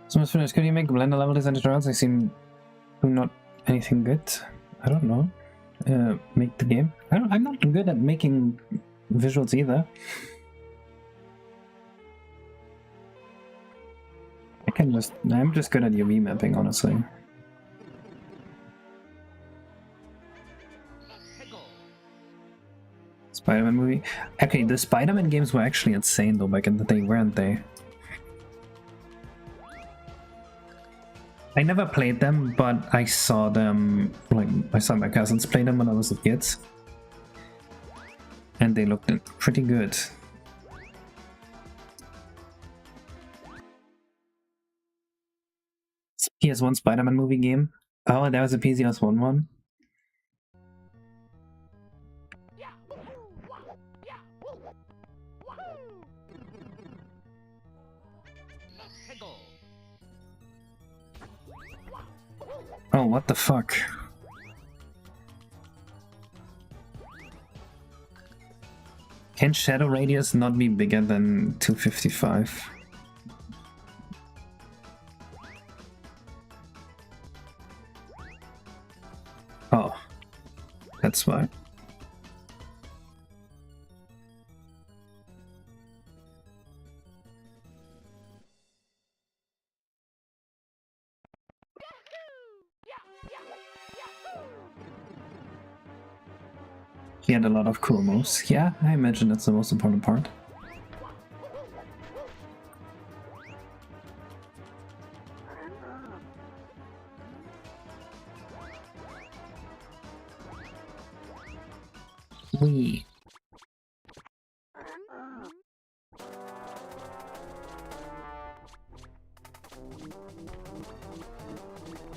So Mr. Finished, could you make Blender level design tutorials? They seem to not anything good. I don't know. Make the game. I'm not good at making visuals either. I'm just good at UV mapping, honestly. Spider-Man movie. Okay, the Spider-Man games were actually insane though back in the day, weren't they? I never played them, but I saw them, like, I saw my cousins play them when I was a kid. And they looked pretty good. PS1 Spider-Man movie game. Oh, that was a PS1 one? Oh, what the fuck? Can shadow radius not be bigger than 255? Oh, that's why. He had a lot of cool moves. Yeah, I imagine that's the most important part. Wee.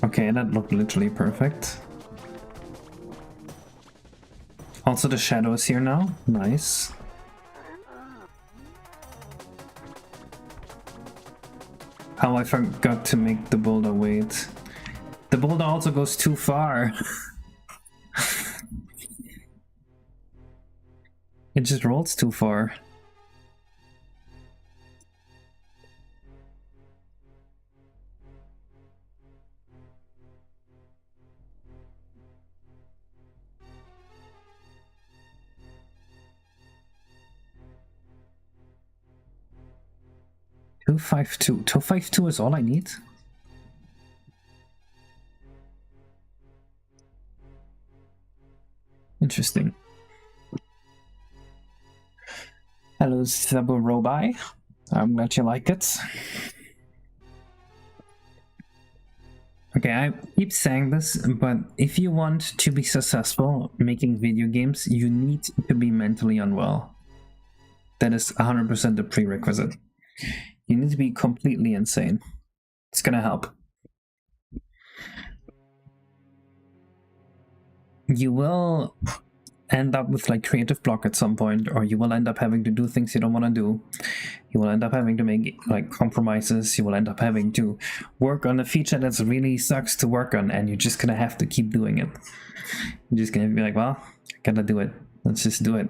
Okay, that looked literally perfect. Also, the shadow is here now. Nice. Oh, I forgot to make the boulder wait. The boulder also goes too far. It just rolls too far. 252. 252 is all I need? Interesting. Hello, Sabu Robai. I'm glad you like it. Okay, I keep saying this, but if you want to be successful making video games, you need to be mentally unwell. That is 100% the prerequisite. You need to be completely insane. It's gonna help. You will end up with like creative block at some point, or you will end up having to do things you don't want to do. You will end up having to make like compromises. You will end up having to work on a feature that's really sucks to work on, and you're just gonna have to keep doing it. You're just gonna be like, well, I gotta do it. Let's just do it.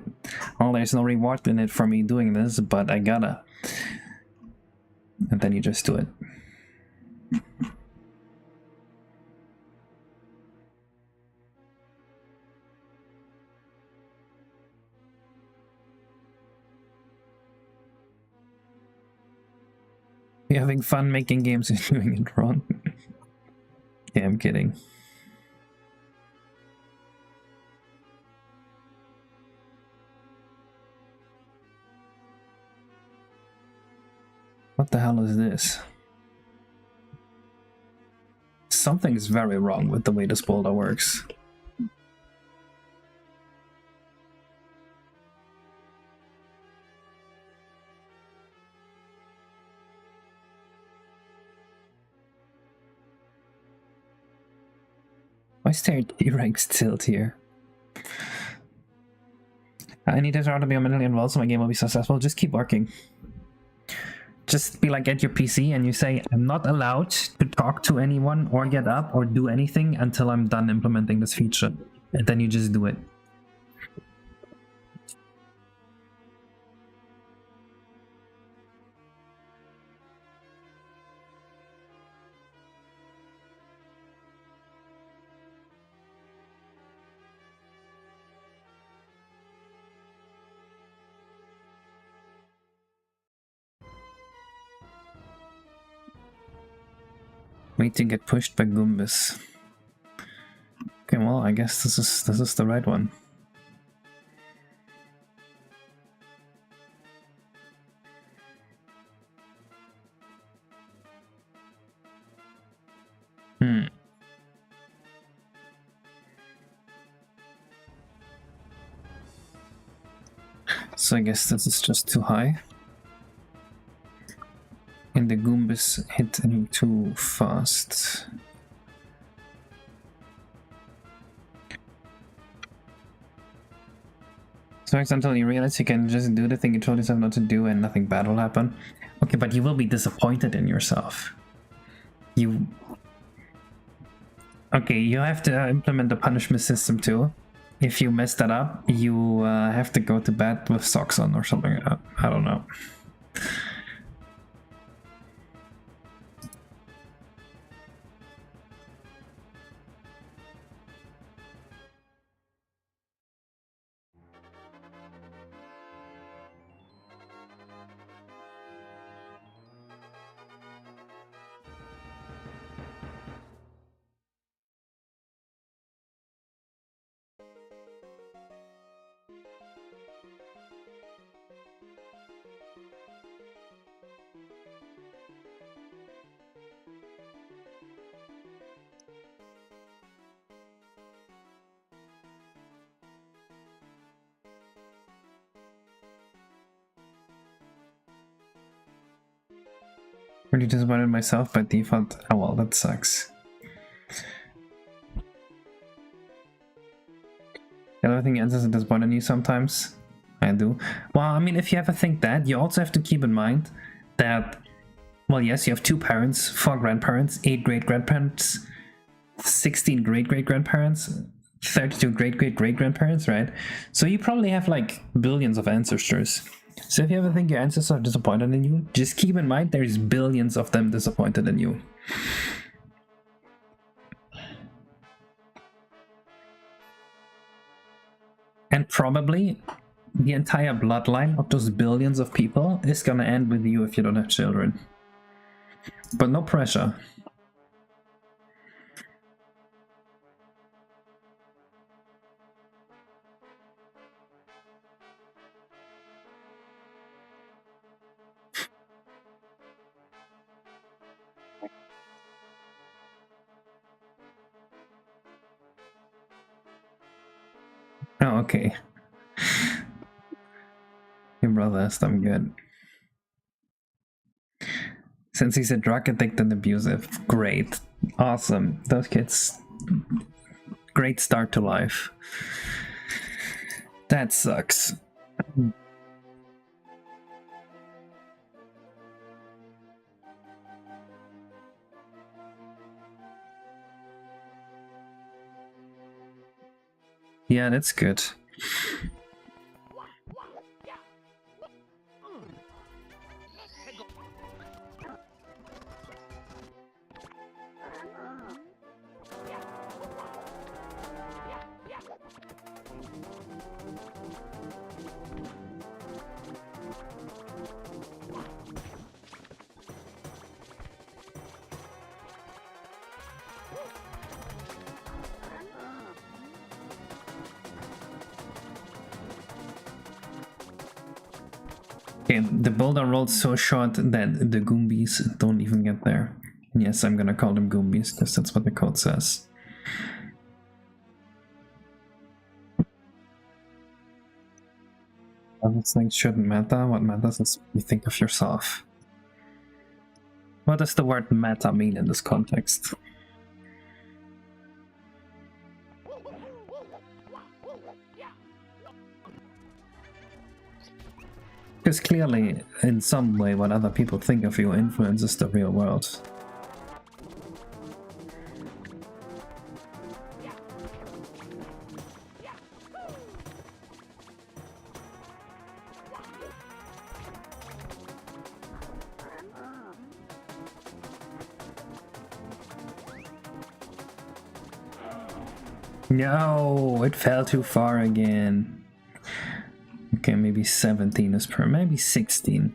Well, there's no reward in it for me doing this, but I gotta. And then you just do it. You're having fun making games and doing it wrong. Yeah, I'm kidding. What the hell is this? Something's very wrong with the way this boulder works. Why is there a T-Rex tilt here? I need to try to be a million well so my game will be successful. Just keep working. Just be like at your PC and you say, I'm not allowed to talk to anyone or get up or do anything until I'm done implementing this feature. And then you just do it. Wait to get pushed by Goombas. Okay, well, I guess this is the right one. So I guess this is just too high. And the Goombas hit him too fast. So it's until you realize you can just do the thing you told yourself not to do and nothing bad will happen. Okay, but you will be disappointed in yourself. Okay, you have to implement the punishment system too. If you mess that up, you have to go to bed with socks on or something. I don't know. Pretty disappointed in myself by default. Oh well, that sucks. The other thing ends as a disappointment in you sometimes. I do. Well, I mean, if you ever think that, you also have to keep in mind that, well, yes, you have 2 parents, 4 grandparents, 8 great-grandparents, 16 great-great-grandparents, 32 great-great-great-grandparents, right? So you probably have like billions of ancestors. So if you ever think your ancestors are disappointed in you, just keep in mind there's billions of them disappointed in you. And probably the entire bloodline of those billions of people is gonna end with you if you don't have children. but no pressure. Oh, okay. Your brother has them good. Since he's a drug addict and abusive. Great. Awesome. Those kids. Great start to life. That sucks. Yeah, that's good. Okay, the boulder rolled so short that the Goombas don't even get there. Yes, I'm gonna call them Goombas because that's what the code says. Other things shouldn't matter. What matters is you think of yourself. What does the word meta mean in this context? Because clearly, in some way, what other people think of you influences the real world. No, it fell too far again. Okay, maybe 17 is per, maybe 16.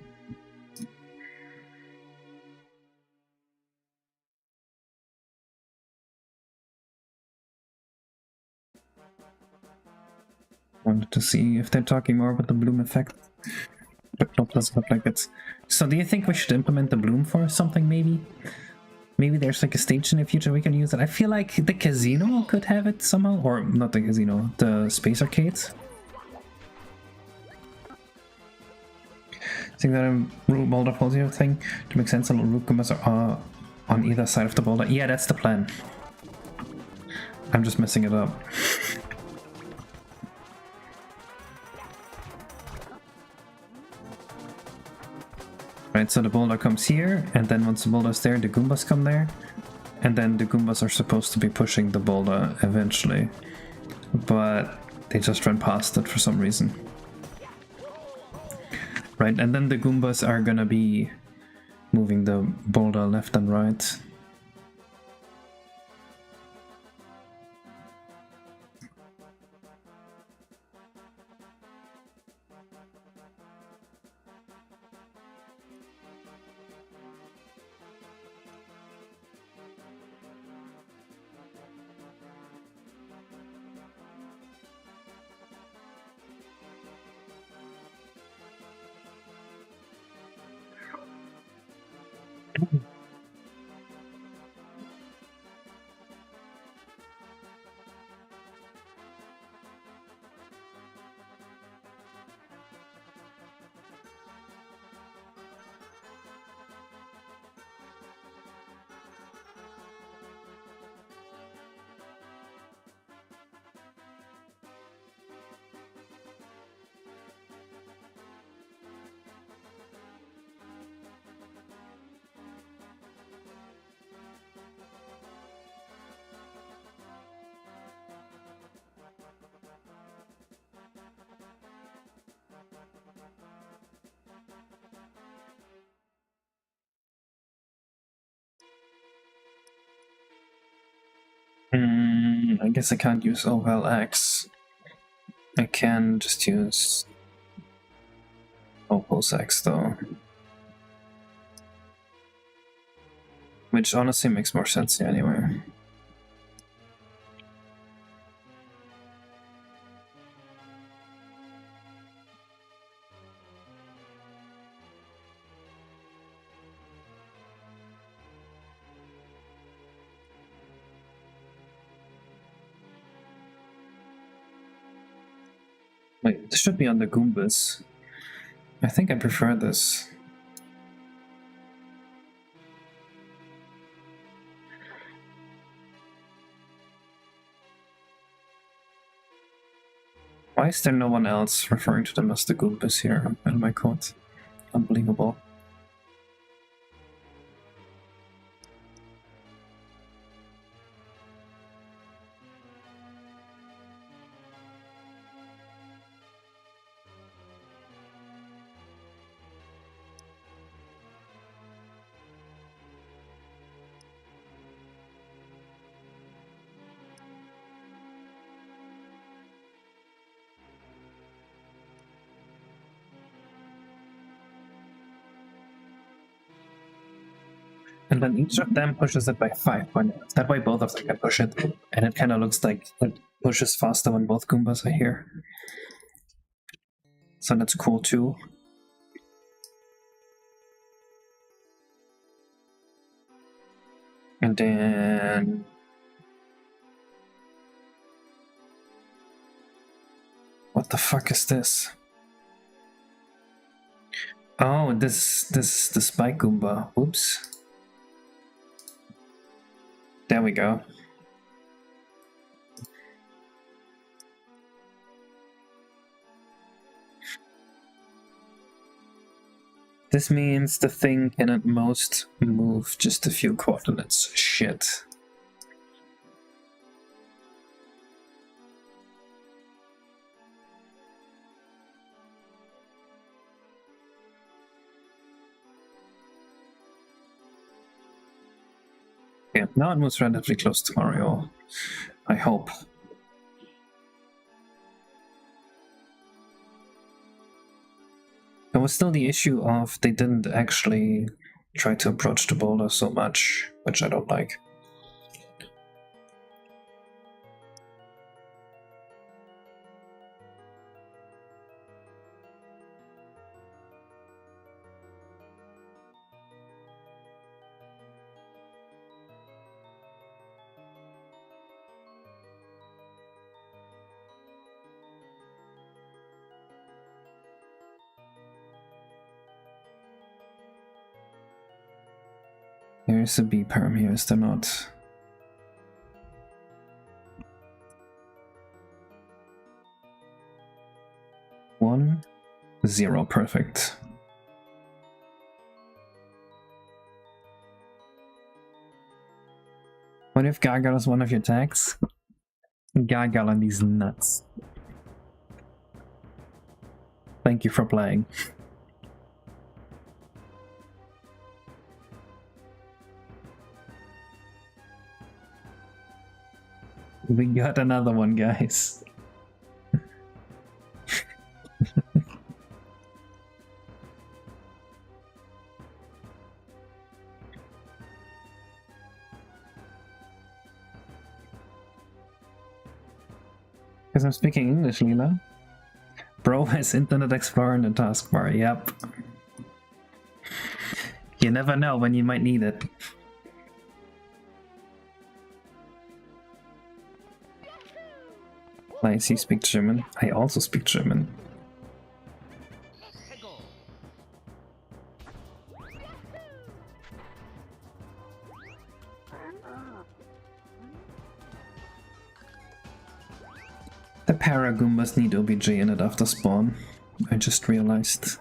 Wanted to see if they're talking more about the bloom effect. But nope, doesn't look like it. So do you think we should implement the bloom for something maybe? Maybe there's like a stage in the future we can use it. I feel like the casino could have it somehow. Or not the casino, the space arcades. I think that a root boulder pulls you thing to make sense. A little root Goombas are on either side of the boulder. Yeah, that's the plan. I'm just messing it up. Right, so the boulder comes here, and then once the boulder's there, the Goombas come there. And then the Goombas are supposed to be pushing the boulder eventually. But they just ran past it for some reason. Right, and then the Goombas are gonna be moving the boulder left and right. I guess I can't use OLX. I can just use Opals X though. Which honestly makes more sense here anyway. Wait, this should be on the Goombas. I think I prefer this. Why is there no one else referring to them as the Goombas here in my code? Unbelievable. And then each of them pushes it by 5 points. That way both of them can push it. And it kind of looks like it pushes faster when both Goombas are here. So that's cool too. And then... what the fuck is this? Oh, this is the Spike Goomba. Oops. There we go. This means the thing can at most move just a few coordinates. Shit. Yeah, now it moves relatively close to Mario. I hope. There was still the issue of they didn't actually try to approach the boulder so much, which I don't like. Here's a B perm here, is there not? One, 0, perfect. What if Gargoyle is one of your tags? Gargoyle on these nuts. Thank you for playing. We got another one, guys. Because I'm speaking English, Leela. Bro has Internet Explorer in the taskbar, yep. You never know when you might need it. Nice, you speak German. I also speak German. The Paragoombas need OBJ in it after spawn. I just realized.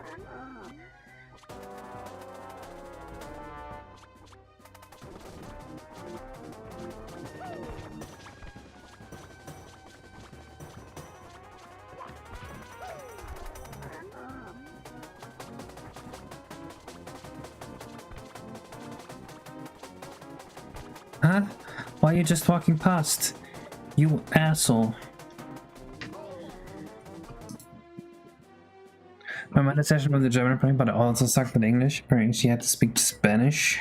Huh? Why are you just walking past? You asshole. My mother session was a German playing, but I also sucked at English. Apparently she had to speak Spanish.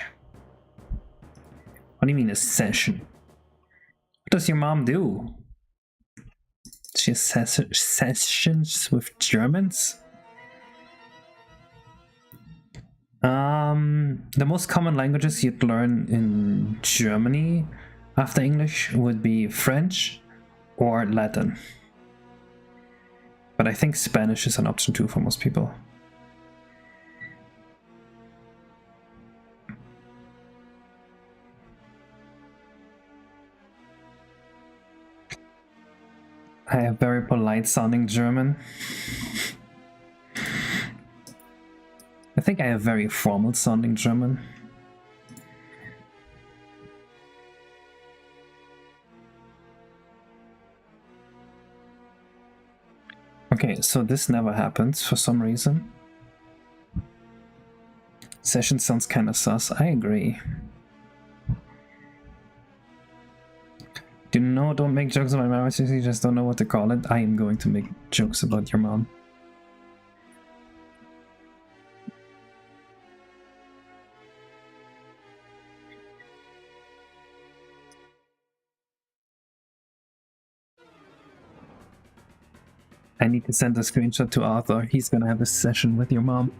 What do you mean a session? What does your mom do? She has sessions with Germans? The most common languages you'd learn in Germany after English would be French or Latin. But I think Spanish is an option too for most people. I have very polite sounding German. I think I have very formal sounding German. Okay, so this never happens for some reason. Session sounds kind of sus. I agree. Don't make jokes about my mom. You just don't know what to call it. I am going to make jokes about your mom. I need to send a screenshot to Arthur. He's gonna have a session with your mom.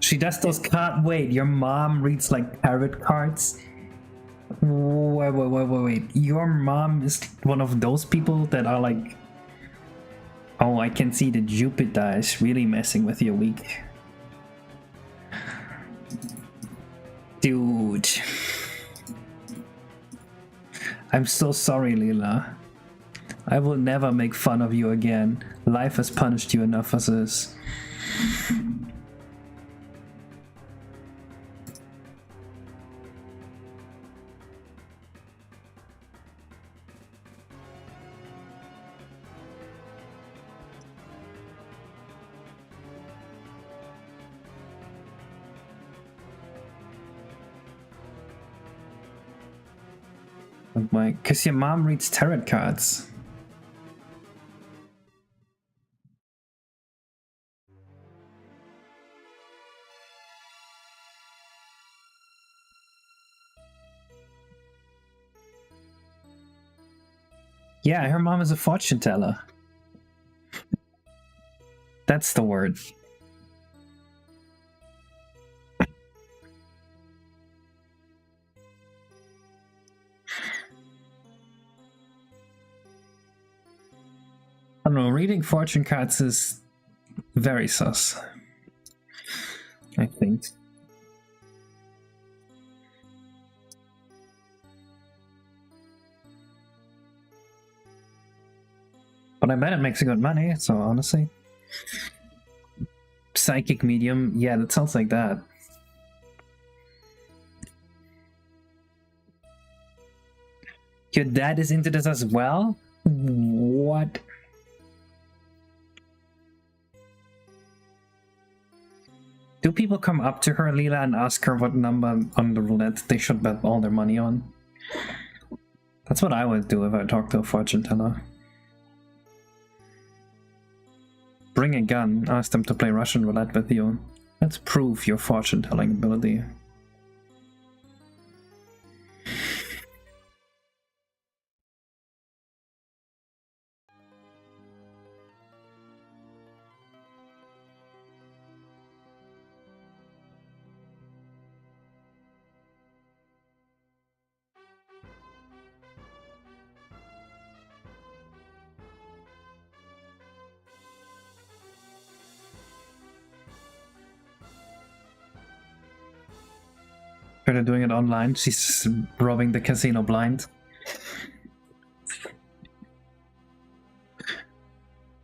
She does those card. Wait, your mom reads like tarot cards? Wait. Your mom is one of those people that are like... Oh, I can see that Jupiter is really messing with your week. Dude. I'm so sorry, Lila. I will never make fun of you again. Life has punished you enough as is. Why? Because your mom reads tarot cards. Yeah, her mom is a fortune teller. That's the word. I don't know, reading fortune cards is very sus, I think. But I bet it makes good money, so honestly. Psychic medium, yeah, that sounds like that. Your dad is into this as well? What? Do people come up to her, Leela, and ask her what number on the roulette they should bet all their money on? That's what I would do if I talked to a fortune teller. Bring a gun, ask them to play Russian roulette with you. Let's prove your fortune telling ability. They're doing it online. She's robbing the casino blind.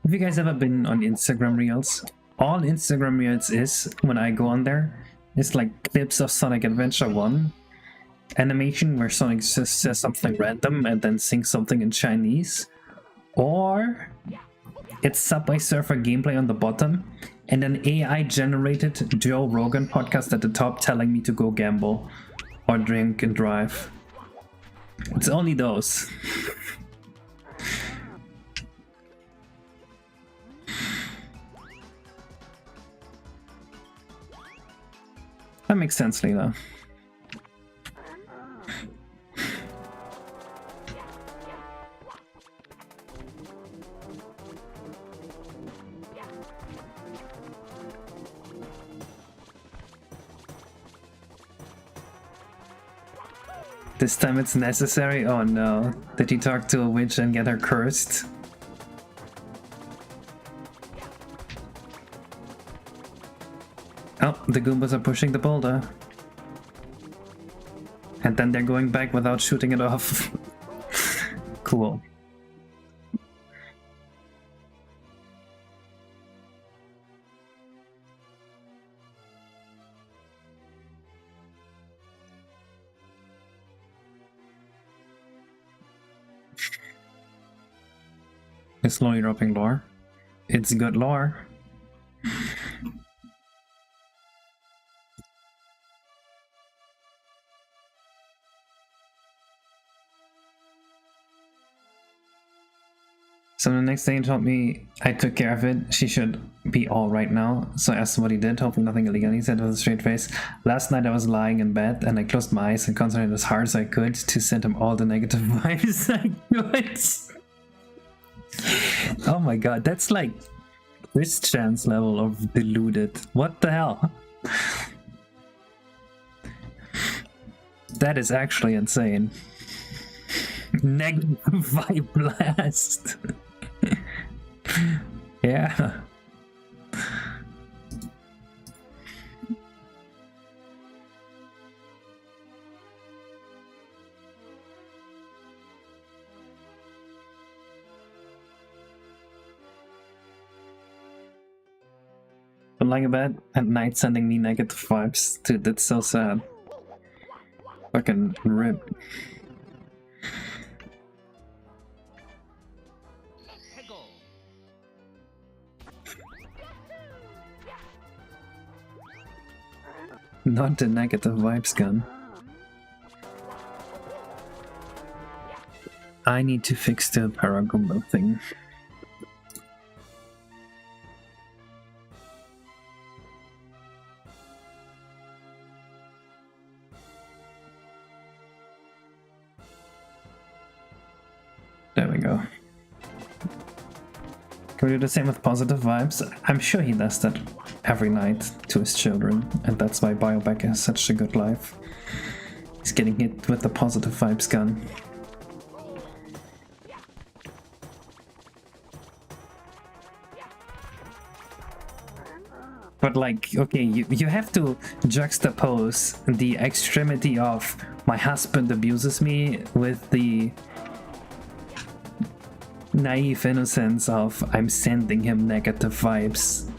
Have you guys ever been on Instagram Reels? All Instagram Reels is, when I go on there, it's like clips of Sonic Adventure 1 animation where Sonic just says something random and then sings something in Chinese. Or it's Subway Surfer gameplay on the bottom and an AI generated Joe Rogan podcast at the top telling me to go gamble or drink and drive. It's only those. That makes sense, Leela. This time it's necessary? Oh no. Did he talk to a witch and get her cursed? Oh, the Goombas are pushing the boulder. And then they're going back without shooting it off. Cool. It's slowly dropping lore. It's good lore. So the next day he told me I took care of it, she should be alright now. So I asked him what he did, hoping nothing illegal. He said with a straight face, "Last night I was lying in bed and I closed my eyes and concentrated as hard as I could to send him all the negative vibes I could." Oh my god, that's like Christian's level of deluded. What the hell? That is actually insane. Negative vibe blast. Yeah. But lying in bed at night sending me negative vibes. Dude, that's so sad. Fucking rip. Not the negative vibes gun. I need to fix the Paragumba thing. There we go. Can we do the same with positive vibes? I'm sure he does that every night to his children, and that's why Biobeck has such a good life. He's getting hit with the positive vibes gun. But like, okay, you have to juxtapose the extremity of my husband abuses me with the naive innocence of I'm sending him negative vibes.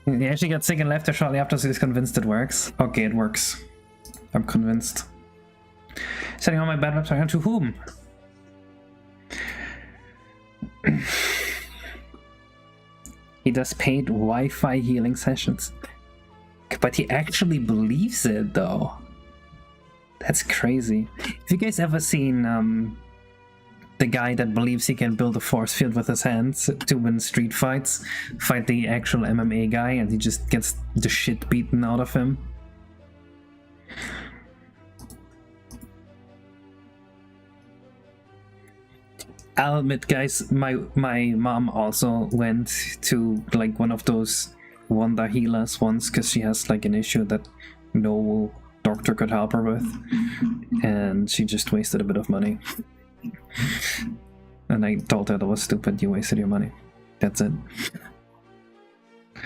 He actually got sick and left her shortly after, so he's convinced it works. Okay, it works. I'm convinced. Setting on my bad website to whom? He does paid Wi-Fi healing sessions. But he actually believes it, though. That's crazy. Have you guys ever seen the guy that believes he can build a force field with his hands to win street fights, fight the actual MMA guy, and he just gets the shit beaten out of him? I'll admit, guys, my mom also went to like one of those wonder healers once because she has like an issue that no doctor could help her with, and she just wasted a bit of money. And I told her that was stupid, you wasted your money. That's it. Do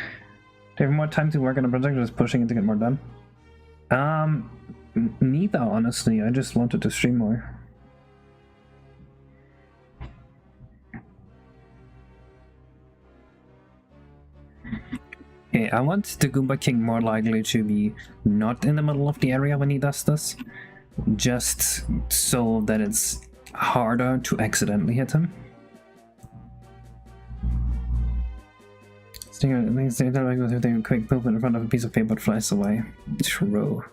you have more time to work on a project or just pushing it to get more done? Neither, honestly. I just wanted to stream more. Okay, I want the Goomba King more likely to be not in the middle of the area when he does this, just so that it's harder to accidentally hit him. They interact with a quick movement in front of a piece of paper that flies away. True.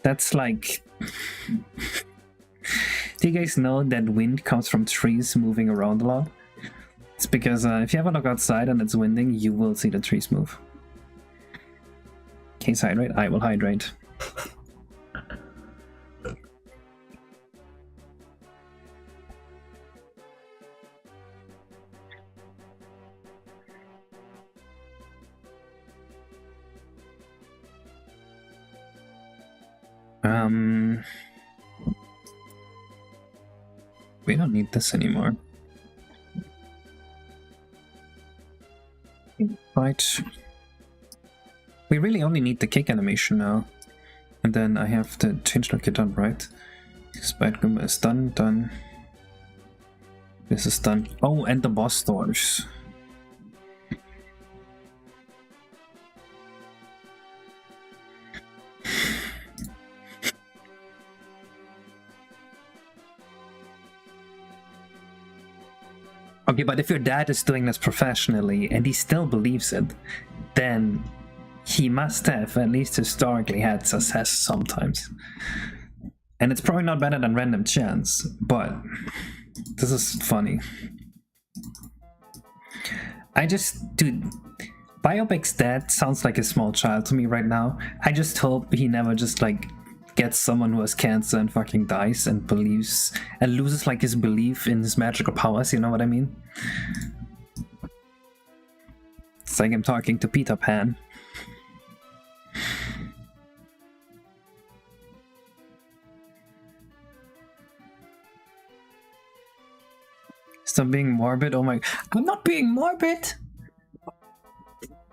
That's like... Do you guys know that wind comes from trees moving around a lot? It's because if you ever look outside and it's winding, you will see the trees move. Case hydrate? I will hydrate. We don't need this anymore. Right. We really only need the kick animation now. And then I have to change the kit on, right? Spite Goomba is done. This is done. Oh, and the boss doors. Okay, but if your dad is doing this professionally and he still believes it, then he must have at least historically had success sometimes. And it's probably not better than random chance, but this is funny. Dude, Biopic's dad sounds like a small child to me right now. I just hope he never just like gets someone who has cancer and fucking dies and believes and loses like his belief in his magical powers, you know what I mean? It's like I'm talking to Peter Pan. Stop being morbid. Oh my, I'm not being morbid.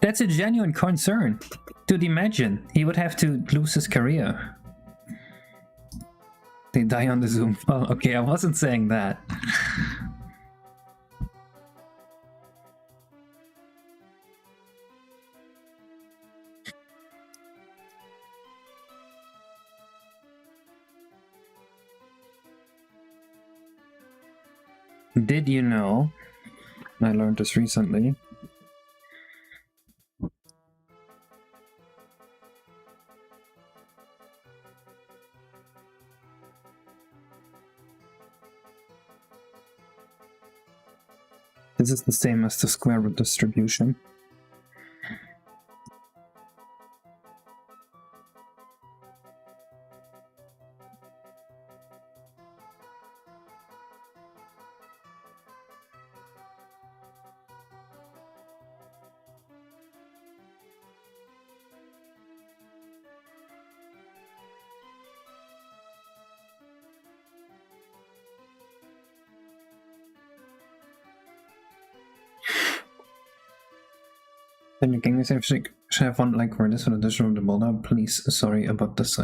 That's a genuine concern. Dude, imagine he would have to lose his career. They die on the Zoom. Oh, okay, I wasn't saying that. Did you know, I learned this recently, this is the same as the square root distribution. Then you can say, should have one like for this for the additional the build up, please. Sorry about this.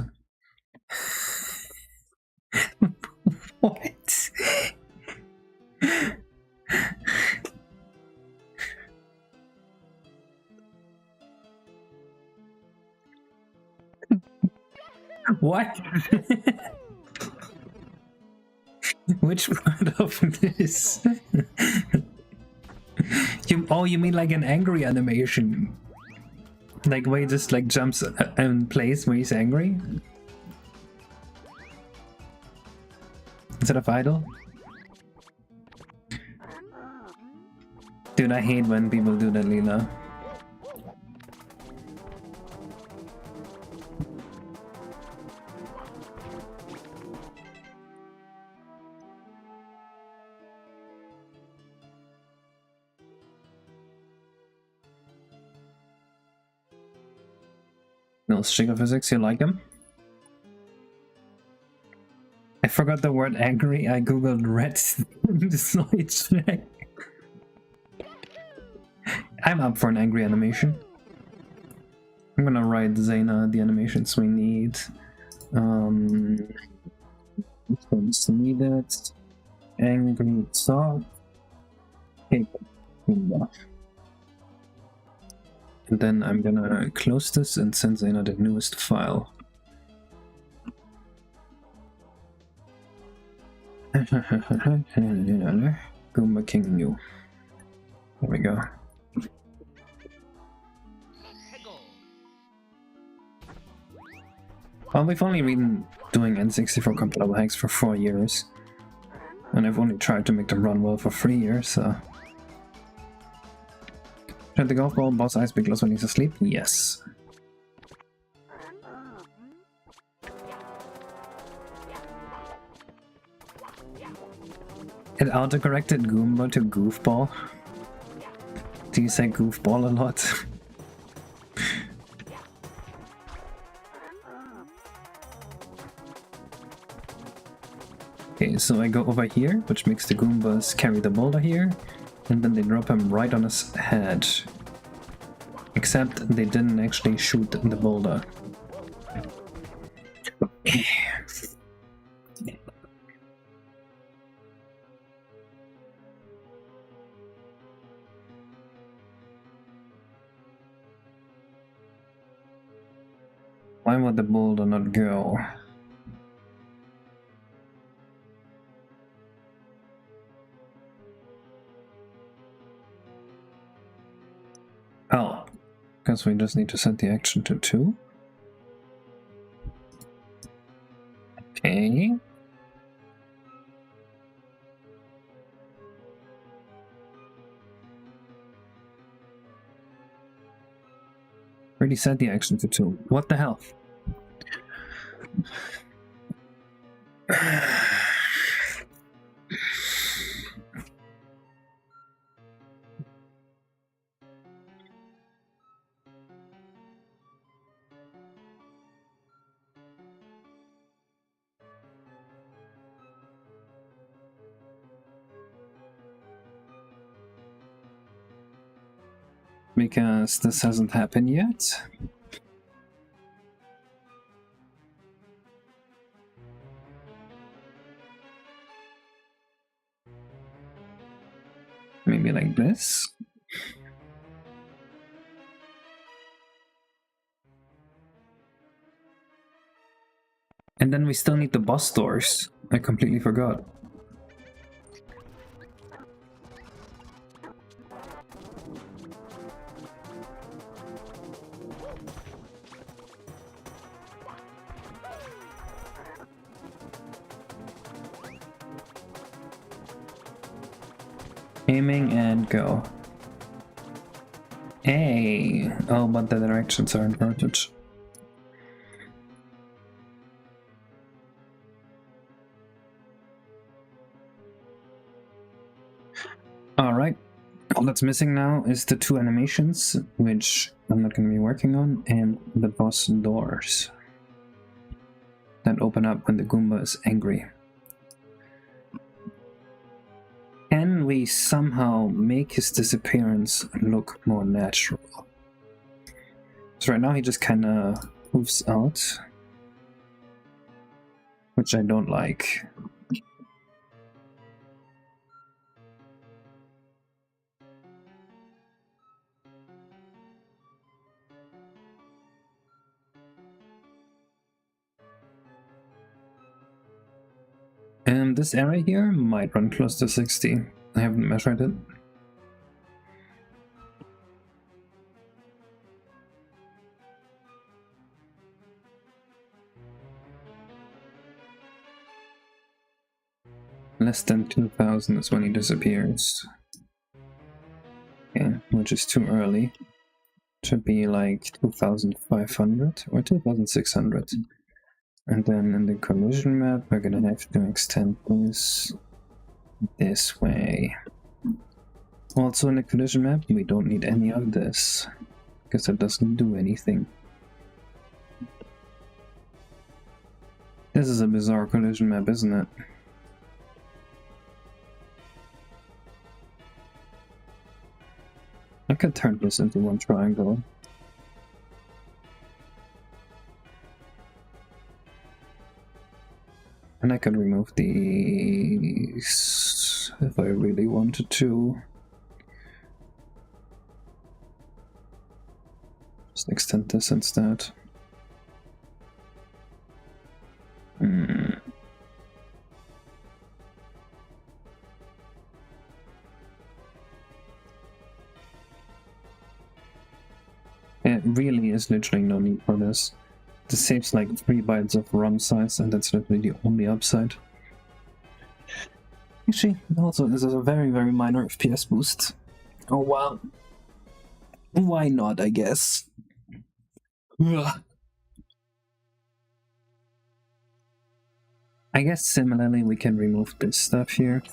What? What? Which part of this? You mean like an angry animation? Like where he just like jumps in place where he's angry? Instead of idle? Dude, I hate when people do that, Leela. No, Sticker Physics, you like him? I forgot the word angry, I googled red slide check. I'm up for an angry animation. I'm gonna write Zayna the animations we need. This one's needed. Angry talk. And then I'm gonna close this and send Zayna the newest file. Goomba King new. There we go. Well, we've only been doing N64 compatible hacks for 4 years. And I've only tried to make them run well for 3 years, so... Should the golf ball boss ice big when he's asleep? Yes. It autocorrected Goomba to Goofball. Do you say Goofball a lot? Okay, so I go over here, which makes the Goombas carry the boulder here, and then they drop him right on his head. Except they didn't actually shoot the boulder. Why would the boulder not go? Oh, because we just need to set the action to 2. Okay. Already set the action to 2. What the hell? Because this hasn't happened yet. Maybe like this. And then we still need the boss doors. I completely forgot. Aiming and go. Hey! Oh, but the directions are inverted. Alright. All that's missing now is the 2 animations, which I'm not going to be working on, and the boss doors that open up when the Goomba is angry. Can we somehow make his disappearance look more natural? So right now he just kinda moves out, which I don't like. And this area here might run close to 60. I haven't measured it. Less than 2000 is when he disappears. Yeah, which is too early. Should be like 2500 or 2600. And then in the collision map, we're gonna have to extend this way. Also in the collision map, we don't need any of this, because it doesn't do anything. This is a bizarre collision map, isn't it? I could turn this into one triangle. And I could remove these if I really wanted to. Just extend this instead. There's literally no need for this. This saves like 3 bytes of ROM size, and that's literally the only upside. Actually, also, this is a very, very minor FPS boost. Oh wow. Why not, I guess? Ugh. I guess similarly we can remove this stuff here.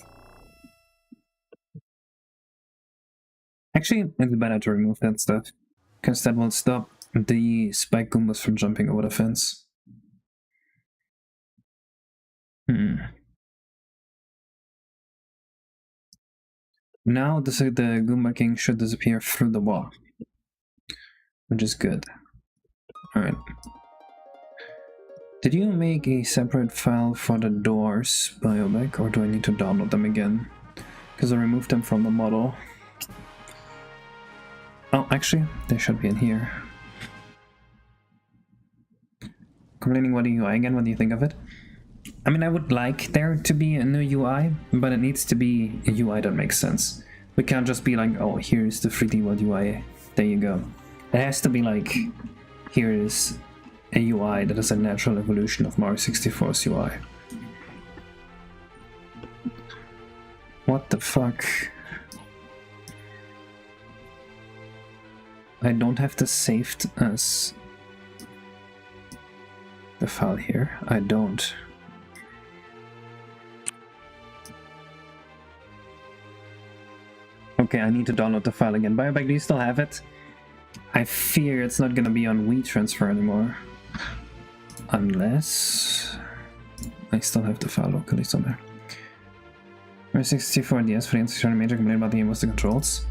Actually, it's better to remove that stuff, because that will stop the spike Goombas from jumping over the fence. Now the Goomba King should disappear through the wall, which is good. Alright. Did you make a separate file for the doors, Bioback, or do I need to download them again? Because I removed them from the model. Oh, actually, they should be in here. Complaining about the UI again, what do you think of it? I mean, I would like there to be a new UI, but it needs to be a UI that makes sense. We can't just be like, oh, here's the 3D World UI, there you go. It has to be like, here is a UI that is a natural evolution of Mario 64's UI. What the fuck? I don't have this saved as the file here. I don't. Okay, I need to download the file again. Bioback, do you still have it? I fear it's not gonna be on WeTransfer anymore. Unless... I still have the file locally somewhere. Mario 64 DS for the N64 major complaint about the game was the controls.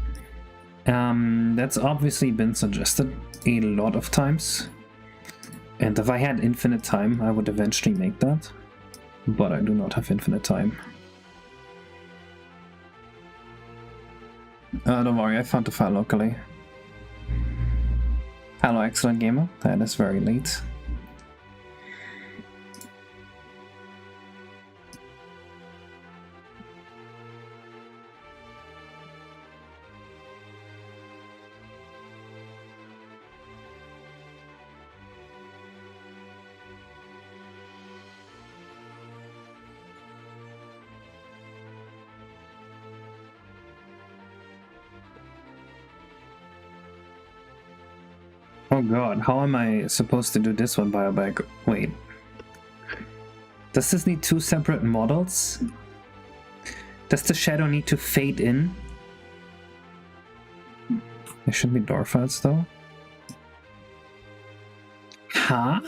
That's obviously been suggested a lot of times. And if I had infinite time, I would eventually make that. But I do not have infinite time. Don't worry, I found the file locally. Hello, excellent gamer. That is very late. Oh god, how am I supposed to do this one, Bioback? Wait. Does this need 2 separate models? Does the shadow need to fade in? There should be door files though. Huh?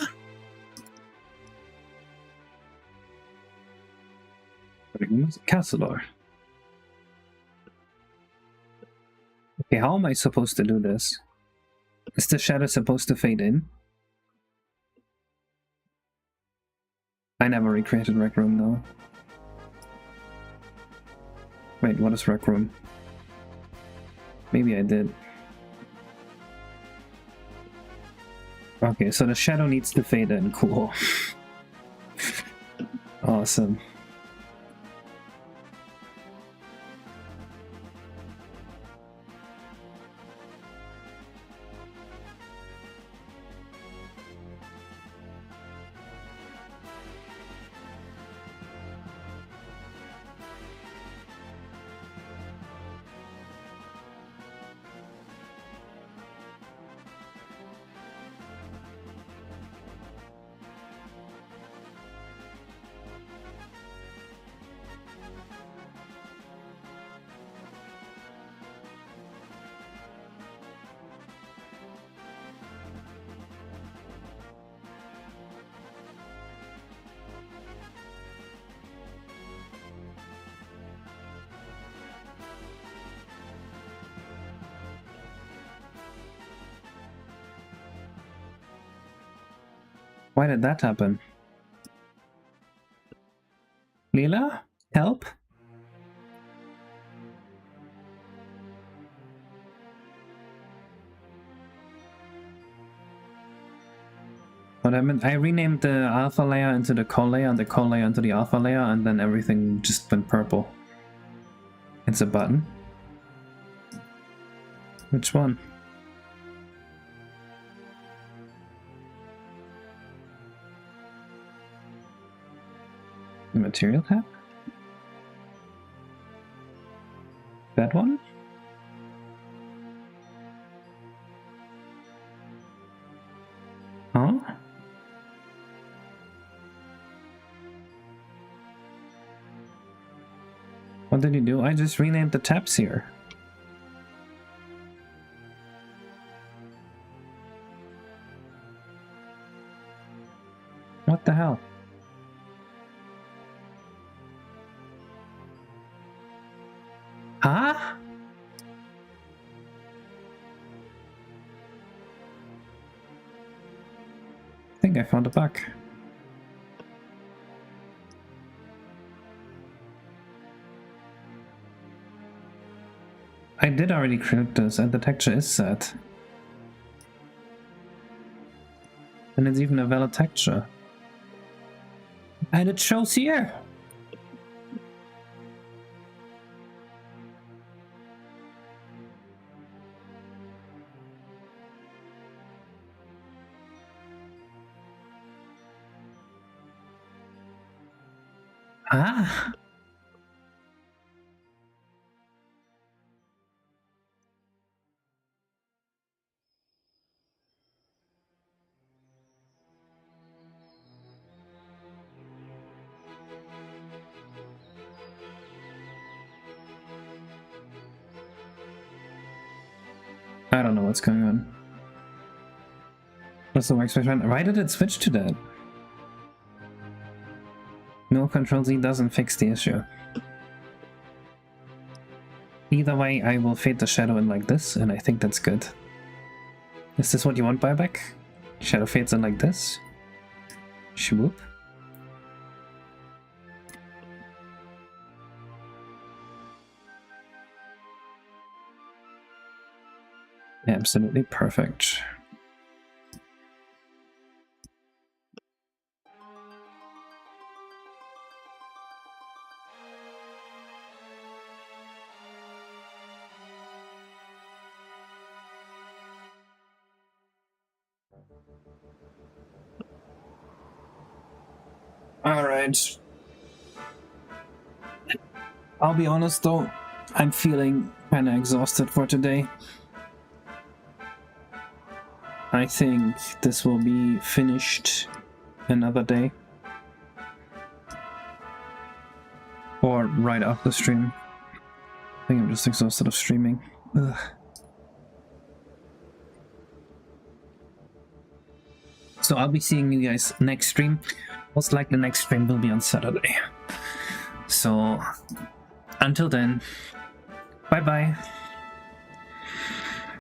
Castle door. Okay, how am I supposed to do this? Is the shadow supposed to fade in? I never recreated Rec Room though. Wait, what is Rec Room? Maybe I did. Okay, so the shadow needs to fade in. Cool. Awesome. Why did that happen? Leela? Help? What happened? I renamed the alpha layer into the core layer and the core layer into the alpha layer, and then everything just went purple. It's a button. Which one? The material tab? That one? Huh? What did you do? I just renamed the tabs here. What the hell? Huh? I think I found a bug. I did already create this and the texture is set. And it's even a valid texture. And it shows here! Ah! I don't know what's going on. What's the workspace run? Why did it switch to that? No, Control Z doesn't fix the issue. Either way, I will fade the shadow in like this, and I think that's good. Is this what you want, Buyback? Shadow fades in like this. Swoop. Absolutely perfect. Alright. I'll be honest though, I'm feeling kinda exhausted for today. I think this will be finished another day. Or right after stream. I think I'm just exhausted of streaming. Ugh. So I'll be seeing you guys next stream. Most likely next stream will be on Saturday. So until then, bye bye.